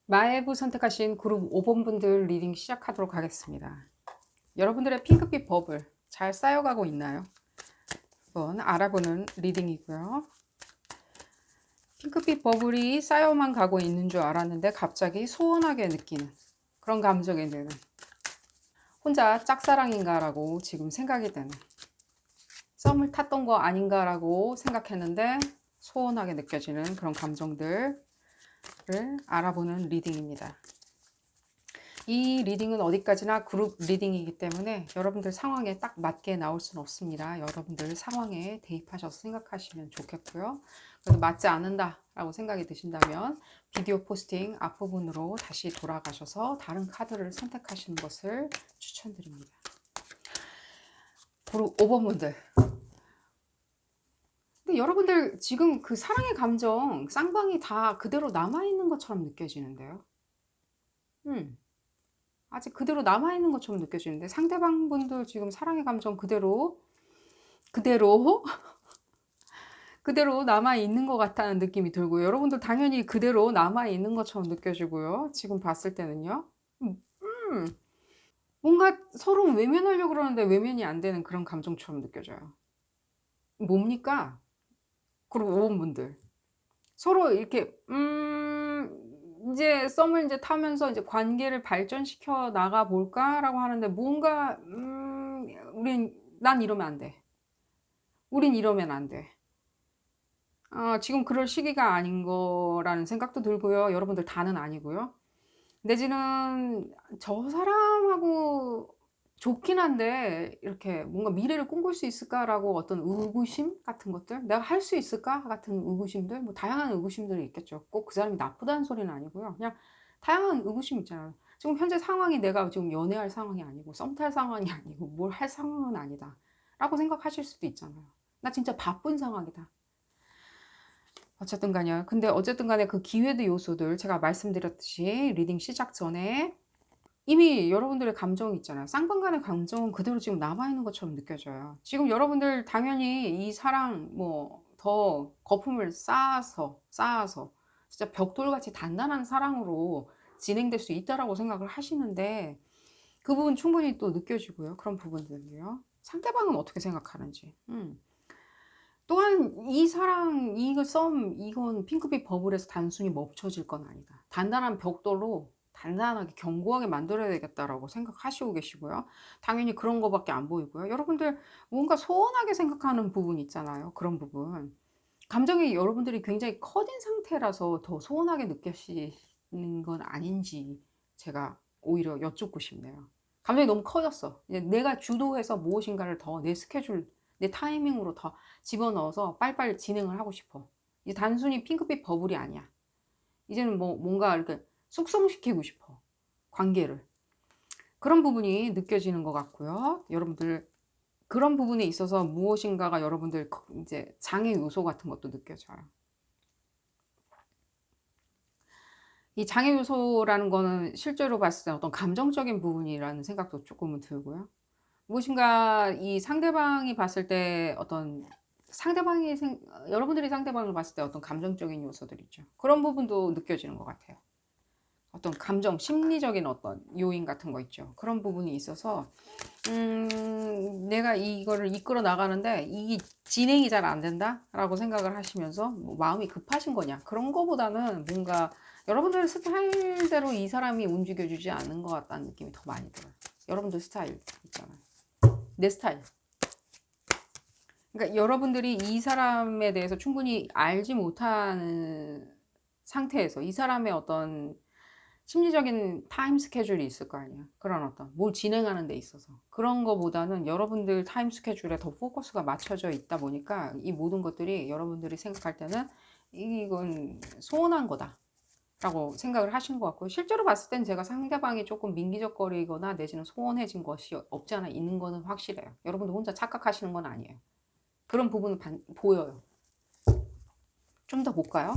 마애부 선택하신 그룹 5번 분들 리딩 시작하도록 하겠습니다. 여러분들의 핑크빛 버블 잘 쌓여가고 있나요? 한번 알아보는 리딩이고요. 핑크빛 버블이 쌓여만 가고 있는 줄 알았는데 갑자기 소원하게 느끼는 그런 감정이 드는 혼자 짝사랑인가 라고 지금 생각이 드는 썸을 탔던 거 아닌가 라고 생각했는데 소원하게 느껴지는 그런 감정들을 알아보는 리딩입니다. 이 리딩은 어디까지나 그룹 리딩이기 때문에 여러분들 상황에 딱 맞게 나올 수는 없습니다. 여러분들 상황에 대입하셔서 생각하시면 좋겠고요. 그래도 맞지 않는다 라고 생각이 드신다면 비디오 포스팅 앞부분으로 다시 돌아가셔서 다른 카드를 선택하시는 것을 추천드립니다. 그룹 5번 분들, 근데 여러분들 지금 그 사랑의 감정 쌍방이 다 그대로 남아있는 것처럼 느껴지는데요. 아직 그대로 남아있는 것처럼 느껴지는데 상대방 분도 지금 사랑의 감정 그대로 그대로 남아있는 것 같다는 느낌이 들고요. 여러분들 당연히 그대로 남아있는 것처럼 느껴지고요. 지금 봤을 때는요. 뭔가 서로 외면하려고 그러는데 외면이 안 되는 그런 감정처럼 느껴져요. 뭡니까? 그리고 5번 분들. 서로 이렇게 이제 썸을 이제 타면서 이제 관계를 발전시켜 나가 볼까라고 하는데 뭔가 난 이러면 안 돼. 우린 이러면 안 돼. 지금 그럴 시기가 아닌 거라는 생각도 들고요. 여러분들 다는 아니고요. 내지는 저 사람하고 좋긴 한데 이렇게 뭔가 미래를 꿈꿀 수 있을까라고 어떤 의구심 같은 것들, 내가 할 수 있을까 같은 의구심들, 뭐 다양한 의구심들이 있겠죠. 꼭 그 사람이 나쁘다는 소리는 아니고요. 그냥 다양한 의구심 있잖아요. 지금 현재 상황이 내가 지금 연애할 상황이 아니고 썸 탈 상황이 아니고 뭘 할 상황은 아니다 라고 생각하실 수도 있잖아요. 나 진짜 바쁜 상황이다. 어쨌든 간에 근데 어쨌든 간에 그 기회의 요소들 제가 말씀드렸듯이 리딩 시작 전에 이미 여러분들의 감정이 있잖아요. 쌍방간의 감정은 그대로 지금 남아있는 것처럼 느껴져요. 지금 여러분들 당연히 이 사랑 뭐 더 거품을 쌓아서 진짜 벽돌같이 단단한 사랑으로 진행될 수 있다라고 생각을 하시는데 그 부분 충분히 또 느껴지고요. 그런 부분들이요. 상대방은 어떻게 생각하는지. 또한 이 사랑, 이건 핑크빛 버블에서 단순히 멈춰질 건 아니다. 단단한 벽돌로 단단하게 견고하게 만들어야 되겠다라고 생각하시고 계시고요. 당연히 그런 거밖에 안 보이고요. 여러분들 뭔가 소원하게 생각하는 부분 있잖아요. 그런 부분. 감정이 여러분들이 굉장히 커진 상태라서 더 소원하게 느껴지는 건 아닌지 제가 오히려 여쭙고 싶네요. 감정이 너무 커졌어. 이제 내가 주도해서 무엇인가를 더 내 스케줄, 내 타이밍으로 더 집어넣어서 빨리빨리 진행을 하고 싶어. 이제 단순히 핑크빛 버블이 아니야. 이제는 뭐 뭔가 이렇게 숙성시키고 싶어. 관계를. 그런 부분이 느껴지는 것 같고요. 여러분들 그런 부분에 있어서 무엇인가가 여러분들 이제 장애 요소 같은 것도 느껴져요. 이 장애 요소라는 거는 실제로 봤을 때 어떤 감정적인 부분이라는 생각도 조금은 들고요. 무엇인가 이 상대방이 봤을 때 어떤 여러분들이 상대방을 봤을 때 어떤 감정적인 요소들 있죠. 그런 부분도 느껴지는 것 같아요. 어떤 감정, 심리적인 어떤 요인 같은 거 있죠. 그런 부분이 있어서 내가 이거를 이끌어 나가는데 이게 진행이 잘 안 된다라고 생각을 하시면서 뭐 마음이 급하신 거냐 그런 거보다는 뭔가 여러분들 스타일대로 이 사람이 움직여주지 않는 것 같다는 느낌이 더 많이 들어요. 여러분들 스타일 있잖아요. 내 스타일. 그러니까 여러분들이 이 사람에 대해서 충분히 알지 못하는 상태에서 이 사람의 어떤 심리적인 타임 스케줄이 있을 거 아니야. 그런 어떤 뭘 진행하는 데 있어서 그런 거보다는 여러분들 타임 스케줄에 더 포커스가 맞춰져 있다 보니까 이 모든 것들이 여러분들이 생각할 때는 이건 소원한 거다 라고 생각을 하시는 것 같고요. 실제로 봤을 땐 제가 상대방이 조금 민기적거리거나 내지는 소원해진 것이 없지 않아 있는 거는 확실해요. 여러분들 혼자 착각하시는 건 아니에요. 그런 부분은 보여요. 좀 더 볼까요?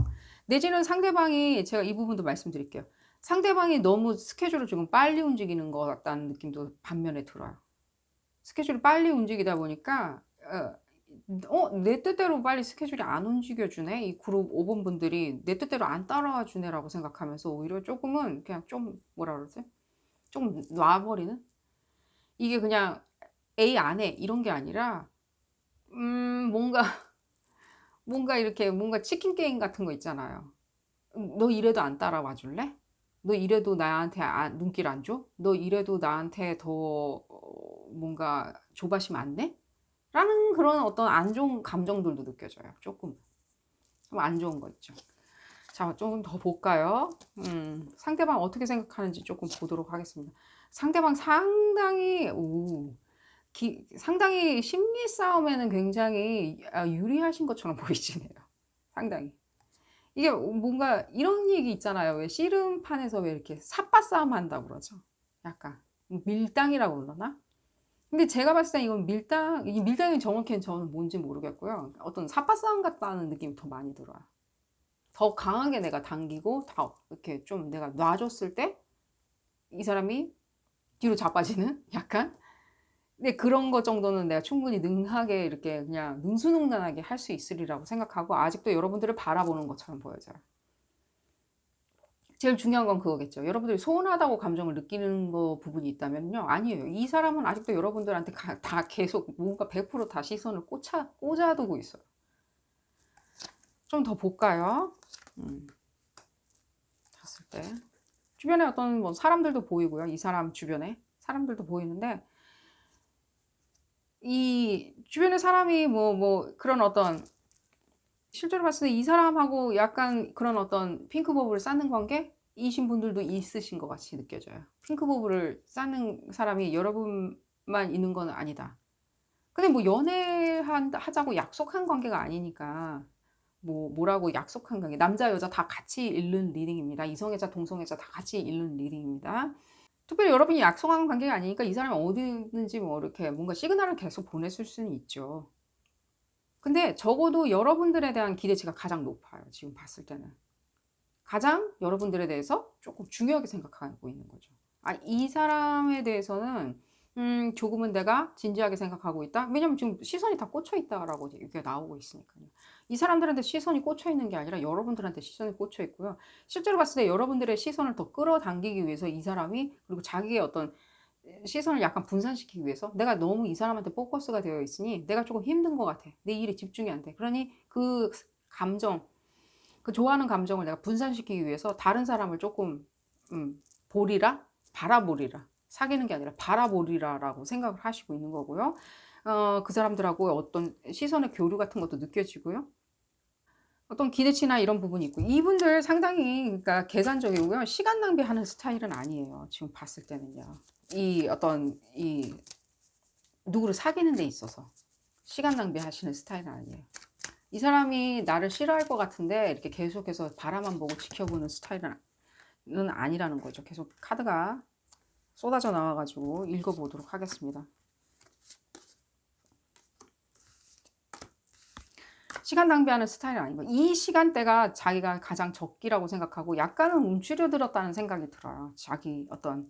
내지는 상대방이 제가 이 부분도 말씀드릴게요. 상대방이 너무 스케줄을 지금 빨리 움직이는 것 같다는 느낌도 반면에 들어요. 스케줄이 빨리 움직이다 보니까 내 뜻대로 빨리 스케줄이 안 움직여주네. 이 그룹 5번 분들이 내 뜻대로 안 따라와 주네라고 생각하면서 오히려 조금은 그냥 좀 뭐라 그러지? 좀 놔버리는? 이게 그냥 A 안 해 이런 게 아니라 뭔가 뭔가 이렇게 뭔가 치킨 게임 같은 거 있잖아요. 너 이래도 안 따라와 줄래? 너 이래도 나한테 눈길 안 줘? 너 이래도 나한테 더 뭔가 조바심 안 내? 라는 그런 어떤 안 좋은 감정들도 느껴져요. 조금. 좀 안 좋은 거 있죠. 자, 조금 더 볼까요? 상대방 어떻게 생각하는지 조금 보도록 하겠습니다. 상대방 상당히 심리 싸움에는 굉장히 유리하신 것처럼 보이시네요. 상당히. 이게 뭔가 이런 얘기 있잖아요. 왜 씨름판에서 왜 이렇게 삿바 싸움 한다고 그러죠? 약간 밀당이라고 그러나? 근데 제가 봤을 때 이건 이 밀당이 정확히는 저는 뭔지 모르겠고요. 어떤 삿바 싸움 같다는 느낌이 더 많이 들어요. 더 강하게 내가 당기고 더 이렇게 좀 내가 놔줬을 때 이 사람이 뒤로 자빠지는 약간. 근데 그런 거 정도는 내가 충분히 능하게 이렇게 그냥 능수능란하게 할 수 있으리라고 생각하고 아직도 여러분들을 바라보는 것처럼 보여져요. 제일 중요한 건 그거겠죠. 여러분들이 소원하다고 감정을 느끼는 거 부분이 있다면요. 아니에요. 이 사람은 아직도 여러분들한테 다 계속 뭔가 100%다 시선을 꽂아두고 있어요. 좀 더 볼까요? 봤을 때. 주변에 어떤 뭐 사람들도 보이고요. 이 사람 주변에 사람들도 보이는데 이 주변에 사람이 그런 어떤 실제로 봤을 때 이 사람하고 약간 그런 어떤 핑크버블을 쌓는 관계이신 분들도 있으신 것 같이 느껴져요. 핑크버블을 쌓는 사람이 여러분만 있는 건 아니다. 근데 뭐 연애하자고 약속한 관계가 아니니까 뭐라고 약속한 관계 남자 여자 다 같이 읽는 리딩입니다. 이성애자 동성애자 다 같이 읽는 리딩입니다. 특별히 여러분이 약속한 관계가 아니니까 이 사람이 어디 있는지 뭐 이렇게 뭔가 시그널을 계속 보냈을 수는 있죠. 근데 적어도 여러분들에 대한 기대치가 가장 높아요. 지금 봤을 때는. 가장 여러분들에 대해서 조금 중요하게 생각하고 있는 거죠. 아, 이 사람에 대해서는 조금은 내가 진지하게 생각하고 있다. 왜냐면 지금 시선이 다 꽂혀 있다라고 이게 나오고 있으니까요. 이 사람들한테 시선이 꽂혀 있는 게 아니라 여러분들한테 시선이 꽂혀 있고요. 실제로 봤을 때 여러분들의 시선을 더 끌어당기기 위해서 이 사람이, 그리고 자기의 어떤 시선을 약간 분산시키기 위해서, 내가 너무 이 사람한테 포커스가 되어 있으니 내가 조금 힘든 것 같아. 내 일에 집중이 안 돼. 그러니 그 감정, 그 좋아하는 감정을 내가 분산시키기 위해서 다른 사람을 조금 보리라, 바라보리라, 사귀는 게 아니라 바라보리라라고 생각을 하시고 있는 거고요. 그 사람들하고 어떤 시선의 교류 같은 것도 느껴지고요. 어떤 기대치나 이런 부분이 있고, 이분들 상당히 그러니까 계산적이고요. 시간 낭비하는 스타일은 아니에요. 지금 봤을 때는요. 이 어떤 이 누구를 사귀는 데 있어서 시간 낭비하시는 스타일은 아니에요. 이 사람이 나를 싫어할 것 같은데 이렇게 계속해서 바라만 보고 지켜보는 스타일은 아니라는 거죠. 계속 카드가 쏟아져 나와가지고 읽어보도록 하겠습니다. 시간 낭비하는 스타일은 아니고, 이 시간대가 자기가 가장 적기라고 생각하고 약간은 움츠려들었다는 생각이 들어요. 자기 어떤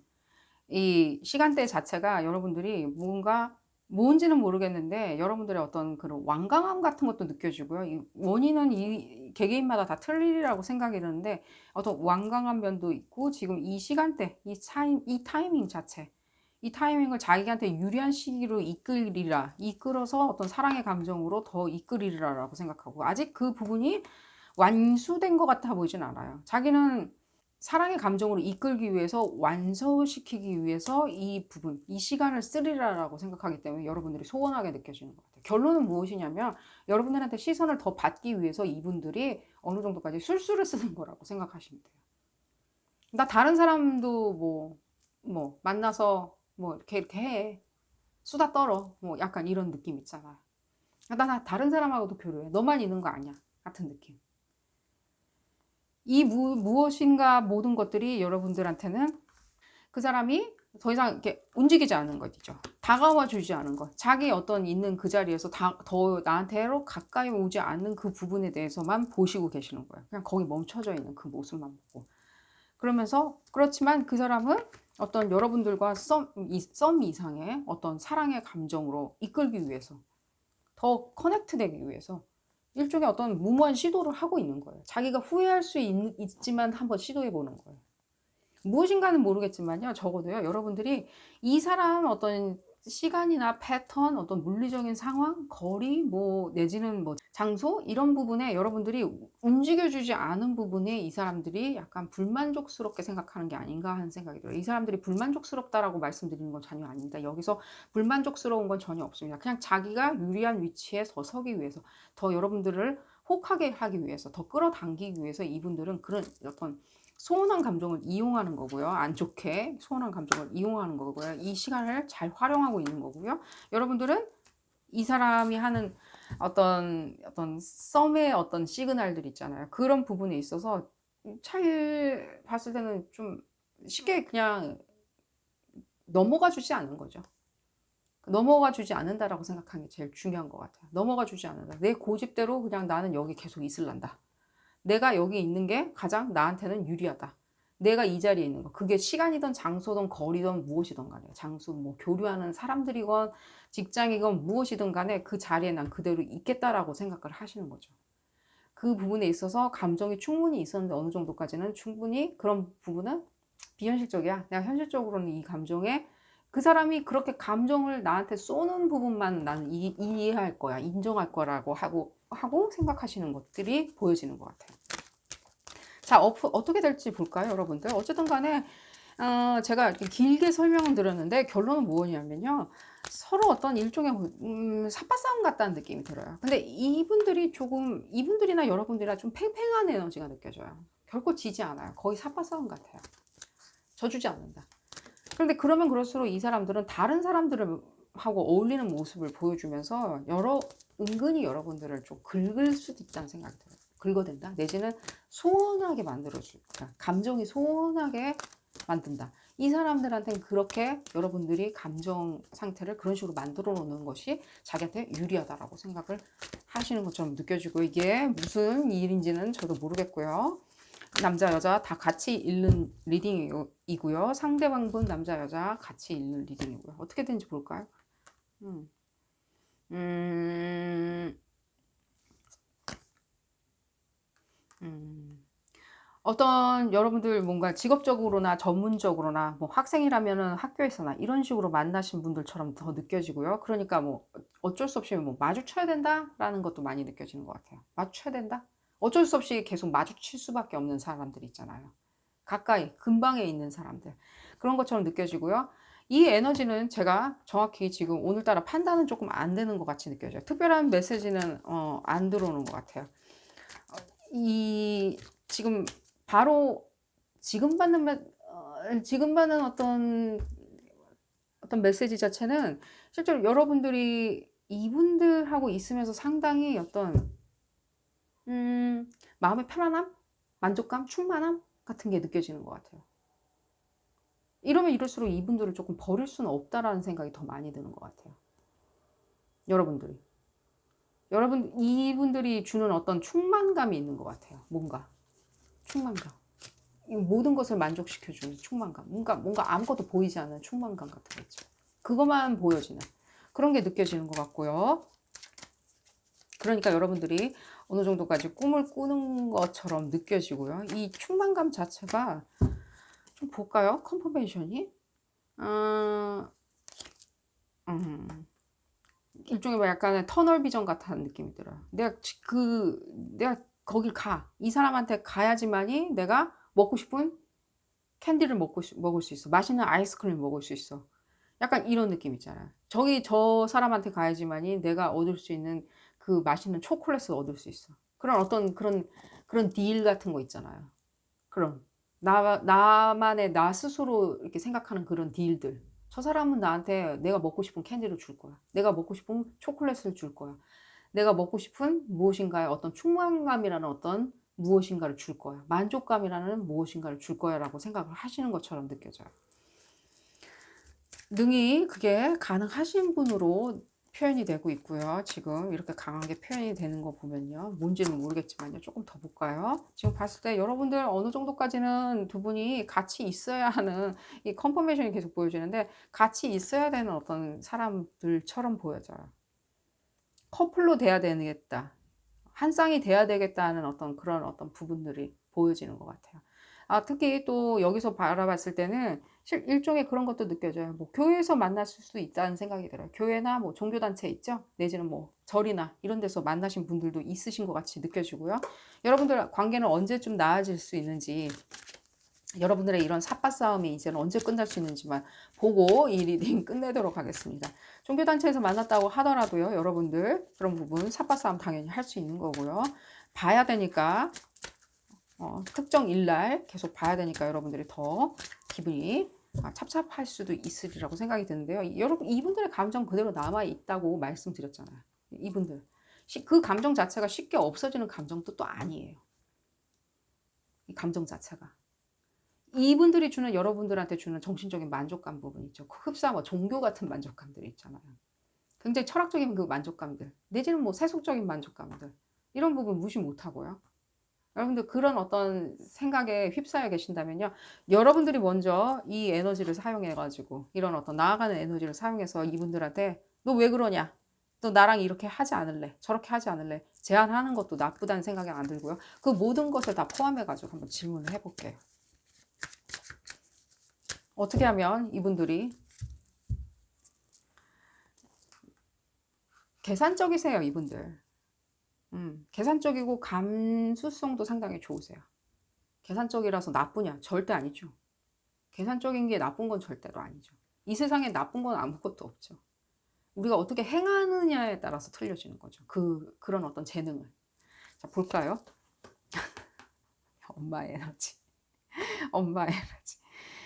이 시간대 자체가 여러분들이 뭔지는 모르겠는데 여러분들의 어떤 그런 완강함 같은 것도 느껴지고요. 이 원인은 이 개개인마다 다 틀리리라고 생각이 드는데 어떤 완강한 면도 있고, 지금 이 시간대, 이 타이밍 자체, 이 타이밍을 자기한테 유리한 시기로 이끌어서 어떤 사랑의 감정으로 더 이끌이라라고 생각하고, 아직 그 부분이 완수된 것 같아 보이진 않아요. 자기는 사랑의 감정으로 이끌기 위해서, 완성시키기 위해서 이 부분, 이 시간을 쓰리라라고 생각하기 때문에 여러분들이 소원하게 느껴지는 것 같아요. 결론은 무엇이냐면 여러분들한테 시선을 더 받기 위해서 이분들이 어느 정도까지 술수를 쓰는 거라고 생각하시면 돼요. 나 다른 사람도 만나서 이렇게 해. 수다 떨어. 약간 이런 느낌 있잖아. 나 다른 사람하고도 교류해. 너만 있는 거 아니야. 같은 느낌. 이 무엇인가 모든 것들이 여러분들한테는 그 사람이 더 이상 이렇게 움직이지 않은 것이죠. 다가와 주지 않은 것. 자기 어떤 있는 그 자리에서 더 나한테로 가까이 오지 않는 그 부분에 대해서만 보시고 계시는 거예요. 그냥 거기 멈춰져 있는 그 모습만 보고. 그러면서, 그렇지만 그 사람은 어떤 여러분들과 썸 이상의 어떤 사랑의 감정으로 이끌기 위해서, 더 커넥트 되기 위해서 일종의 어떤 무모한 시도를 하고 있는 거예요. 자기가 후회할 수 있지만 한번 시도해 보는 거예요. 무엇인가는 모르겠지만요. 적어도요. 여러분들이 이 사람 어떤 시간이나 패턴, 어떤 물리적인 상황, 거리, 내지는 장소, 이런 부분에 여러분들이 움직여주지 않은 부분에 이 사람들이 약간 불만족스럽게 생각하는 게 아닌가 하는 생각이 들어요. 이 사람들이 불만족스럽다라고 말씀드리는 건 전혀 아닙니다. 여기서 불만족스러운 건 전혀 없습니다. 그냥 자기가 유리한 위치에 더 서기 위해서, 더 여러분들을 혹하게 하기 위해서, 더 끌어당기기 위해서 이분들은 그런 어떤 소원한 감정을 이용하는 거고요. 안 좋게 소원한 감정을 이용하는 거고요. 이 시간을 잘 활용하고 있는 거고요. 여러분들은 이 사람이 하는 어떤 썸의 어떤 시그널들 있잖아요. 그런 부분에 있어서 잘 봤을 때는 좀 쉽게 그냥 넘어가 주지 않는 거죠. 넘어가 주지 않는다라고 생각하는 게 제일 중요한 것 같아요. 넘어가 주지 않는다. 내 고집대로 그냥 나는 여기 계속 있을란다. 내가 여기 있는 게 가장 나한테는 유리하다. 내가 이 자리에 있는 거. 그게 시간이든 장소든 거리든 무엇이든 간에, 장소, 교류하는 사람들이건 직장이건 무엇이든 간에 그 자리에 난 그대로 있겠다라고 생각을 하시는 거죠. 그 부분에 있어서 감정이 충분히 있었는데 어느 정도까지는 충분히 그런 부분은 비현실적이야. 내가 현실적으로는 이 감정에, 그 사람이 그렇게 감정을 나한테 쏘는 부분만 나는 이해할 거야. 인정할 거라고 하고 생각하시는 것들이 보여지는 것 같아요. 자, 어떻게 될지 볼까요, 여러분들? 어쨌든 간에 제가 이렇게 길게 설명을 드렸는데 결론은 뭐냐면요. 서로 어떤 일종의 삿바싸움 같다는 느낌이 들어요. 근데 이분들이나 여러분들이나 좀 팽팽한 에너지가 느껴져요. 결코 지지 않아요. 거의 삿바싸움 같아요. 져주지 않는다. 그런데 그러면 그럴수록 이 사람들은 다른 사람들을 하고 어울리는 모습을 보여주면서 은근히 여러분들을 좀 긁을 수도 있다는 생각이 들어요. 긁어댄다? 내지는 소원하게 만들어줄까? 감정이 소원하게 만든다. 이 사람들한테는 그렇게 여러분들이 감정 상태를 그런 식으로 만들어 놓는 것이 자기한테 유리하다라고 생각을 하시는 것처럼 느껴지고, 이게 무슨 일인지는 저도 모르겠고요. 남자 여자 다 같이 읽는 리딩이고요. 상대방분 남자 여자 같이 읽는 리딩이고요. 어떻게 되는지 볼까요? 음. 음. 음. 어떤 여러분들 뭔가 직업적으로나 전문적으로나 뭐 학생이라면은 학교에서나 이런 식으로 만나신 분들처럼 더 느껴지고요. 그러니까 뭐 어쩔 수 없이 뭐 마주쳐야 된다라는 것도 많이 느껴지는 것 같아요. 마주쳐야 된다? 어쩔 수 없이 계속 마주칠 수밖에 없는 사람들 있잖아요. 가까이, 근방에 있는 사람들. 그런 것처럼 느껴지고요. 이 에너지는 제가 정확히 지금 오늘따라 판단은 조금 안 되는 것 같이 느껴져요. 특별한 메시지는 안 들어오는 것 같아요. 이 지금 바로 지금 받는 지금 받는 어떤 메시지 자체는 실제로 여러분들이 이분들하고 있으면서 상당히 어떤 마음의 편안함, 만족감, 충만함 같은 게 느껴지는 것 같아요. 이러면 이럴수록 이분들을 조금 버릴 수는 없다라는 생각이 더 많이 드는 것 같아요. 여러분들이. 이분들이 주는 어떤 충만감이 있는 것 같아요. 뭔가 충만감. 이 모든 것을 만족시켜주는 충만감. 뭔가 아무것도 보이지 않는 충만감 같은 거 있죠. 그것만 보여지는 그런 게 느껴지는 것 같고요. 그러니까 여러분들이 어느 정도까지 꿈을 꾸는 것처럼 느껴지고요. 이 충만감 자체가 좀 볼까요? 컨퍼메이션이 일종의 뭐 약간의 터널 비전 같은 느낌이 들어요. 내가 거길 가. 이 사람한테 가야지만이 내가 먹고 싶은 캔디를 먹을 수 있어. 맛있는 아이스크림 먹을 수 있어. 약간 이런 느낌 있잖아요. 저 사람한테 가야지만이 내가 얻을 수 있는 그 맛있는 초콜릿을 얻을 수 있어. 그런 어떤 그런 딜 같은 거 있잖아요. 그럼 나만의 나 스스로 이렇게 생각하는 그런 딜들. 저 사람은 나한테 내가 먹고 싶은 캔디를 줄 거야. 내가 먹고 싶은 초콜릿을 줄 거야. 내가 먹고 싶은 무엇인가의 어떤 충만감이라는 어떤 무엇인가를 줄 거야. 만족감이라는 무엇인가를 줄 거야 라고 생각을 하시는 것처럼 느껴져요. 능히 그게 가능하신 분으로 표현이 되고 있고요. 지금 이렇게 강하게 표현이 되는 거 보면요. 뭔지는 모르겠지만요. 조금 더 볼까요? 지금 봤을 때 여러분들 어느 정도까지는 두 분이 같이 있어야 하는 이 컨퍼메이션이 계속 보여지는데 같이 있어야 되는 어떤 사람들처럼 보여져요. 커플로 돼야 되겠다. 한 쌍이 돼야 되겠다는 그런 어떤 부분들이 보여지는 것 같아요. 특히 또 여기서 바라봤을 때는 일종의 그런 것도 느껴져요. 뭐 교회에서 만났을 수도 있다는 생각이 들어요. 교회나 뭐 종교단체 있죠? 내지는 뭐 절이나 이런 데서 만나신 분들도 있으신 것 같이 느껴지고요. 여러분들 관계는 언제쯤 나아질 수 있는지, 여러분들의 이런 삿바 싸움이 이제는 언제 끝날 수 있는지만 보고 이 리딩 끝내도록 하겠습니다. 종교단체에서 만났다고 하더라도요, 여러분들 그런 부분 삿바 싸움 당연히 할 수 있는 거고요. 봐야 되니까 특정 일날 계속 봐야 되니까 여러분들이 더 기분이 찹찹할 수도 있으리라고 생각이 드는데요. 여러분 이분들의 감정 그대로 남아 있다고 말씀드렸잖아요. 이분들 그 감정 자체가 쉽게 없어지는 감정도 또 아니에요. 이 감정 자체가 이분들이 주는, 여러분들한테 주는 정신적인 만족감 부분 있죠. 그 흡사 뭐 종교 같은 만족감들이 있잖아요. 굉장히 철학적인 그 만족감들, 내지는 뭐 세속적인 만족감들, 이런 부분 무시 못하고요. 여러분들 그런 어떤 생각에 휩싸여 계신다면요, 여러분들이 먼저 이 에너지를 사용해 가지고, 이런 어떤 나아가는 에너지를 사용해서 이분들한테 너 왜 그러냐, 너 나랑 이렇게 하지 않을래, 저렇게 하지 않을래, 제안하는 것도 나쁘다는 생각이 안 들고요. 그 모든 것을 다 포함해 가지고 한번 질문을 해볼게요. 어떻게 하면 이분들이 계산적이세요, 이분들. 계산적이고 감수성도 상당히 좋으세요. 계산적이라서 나쁘냐? 절대 아니죠. 계산적인 게 나쁜 건 절대로 아니죠. 이 세상에 나쁜 건 아무것도 없죠. 우리가 어떻게 행하느냐에 따라서 틀려지는 거죠. 그런 어떤 재능을. 자, 볼까요? 엄마의 에너지. 엄마의 에너지.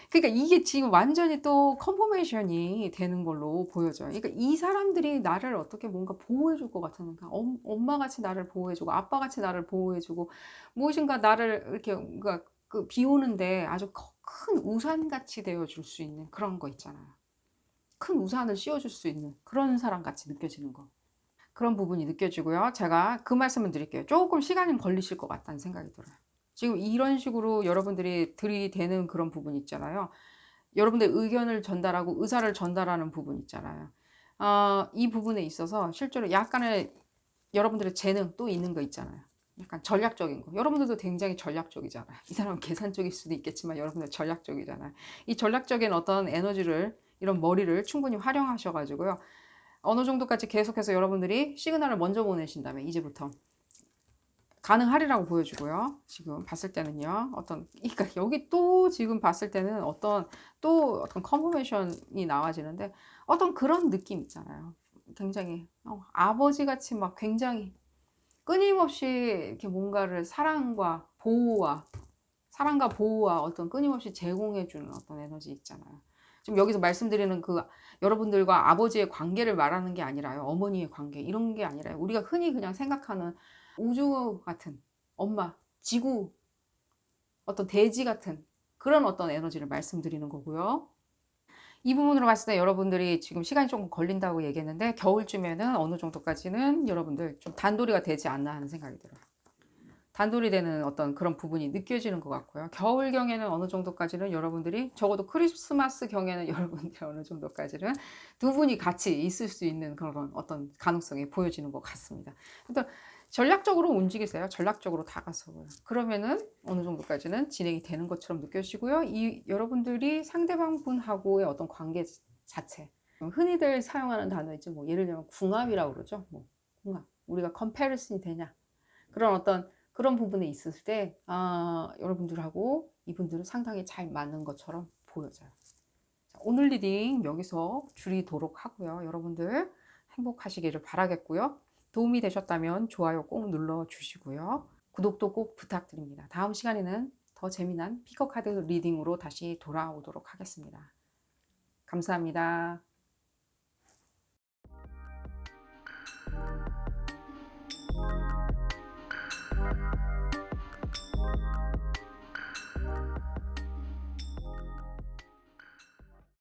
그러니까 이게 지금 완전히 또 컨포메이션이 되는 걸로 보여져요. 그러니까 이 사람들이 나를 어떻게 뭔가 보호해 줄 것 같은, 그러니까 엄마같이 나를 보호해 주고 아빠같이 나를 보호해 주고 무엇인가 나를 이렇게, 그러니까 그 비 오는데 아주 큰 우산같이 되어줄 수 있는 그런 거 있잖아요. 큰 우산을 씌워줄 수 있는 그런 사람 같이 느껴지는 거. 그런 부분이 느껴지고요. 제가 그 말씀을 드릴게요. 조금 시간이 걸리실 것 같다는 생각이 들어요. 지금 이런 식으로 여러분들이 들이대는 그런 부분 있잖아요. 여러분들 의견을 전달하고 의사를 전달하는 부분 있잖아요. 이 부분에 있어서 실제로 약간의 여러분들의 재능 또 있는 거 있잖아요. 약간 전략적인 거. 여러분들도 굉장히 전략적이잖아요. 이 사람은 계산적일 수도 있겠지만 여러분들 전략적이잖아요. 이 전략적인 어떤 에너지를, 이런 머리를 충분히 활용하셔가지고요. 어느 정도까지 계속해서 여러분들이 시그널을 먼저 보내신다면 이제부터 가능하리라고 보여주고요. 지금 봤을 때는요. 그러니까 여기 또 지금 봤을 때는 또 어떤 컨포메이션이 나와지는데 어떤 그런 느낌 있잖아요. 굉장히 아버지 같이 막 굉장히 끊임없이 이렇게 뭔가를 사랑과 보호와 어떤 끊임없이 제공해주는 어떤 에너지 있잖아요. 지금 여기서 말씀드리는 그 여러분들과 아버지의 관계를 말하는 게 아니라요. 어머니의 관계 이런 게 아니라요. 우리가 흔히 그냥 생각하는 우주 같은 엄마, 지구, 어떤 대지 같은 그런 어떤 에너지를 말씀드리는 거고요. 이 부분으로 봤을 때 여러분들이 지금 시간이 조금 걸린다고 얘기했는데 겨울쯤에는 어느 정도까지는 여러분들 좀 단도리가 되지 않나 하는 생각이 들어요. 단돌이 되는 어떤 그런 부분이 느껴지는 것 같고요. 겨울경에는 어느 정도까지는 여러분들이 적어도 크리스마스경에는 여러분들이 어느 정도까지는 두 분이 같이 있을 수 있는 그런 어떤 가능성이 보여지는 것 같습니다. 일단 전략적으로 움직이세요. 전략적으로 다가서고요. 그러면은 어느 정도까지는 진행이 되는 것처럼 느껴지고요. 이 여러분들이 상대방 분하고의 어떤 관계 자체, 흔히들 사용하는 단어 있죠. 뭐 예를 들면 궁합이라고 그러죠. 뭐 궁합. 우리가 컴패리슨이 되냐. 그런 어떤 그런 부분에 있을 때 여러분들하고 이분들은 상당히 잘 맞는 것처럼 보여져요. 자, 오늘 리딩 여기서 줄이도록 하고요. 여러분들 행복하시기를 바라겠고요. 도움이 되셨다면 좋아요 꼭 눌러주시고요. 구독도 꼭 부탁드립니다. 다음 시간에는 더 재미난 피커카드 리딩으로 다시 돌아오도록 하겠습니다. 감사합니다.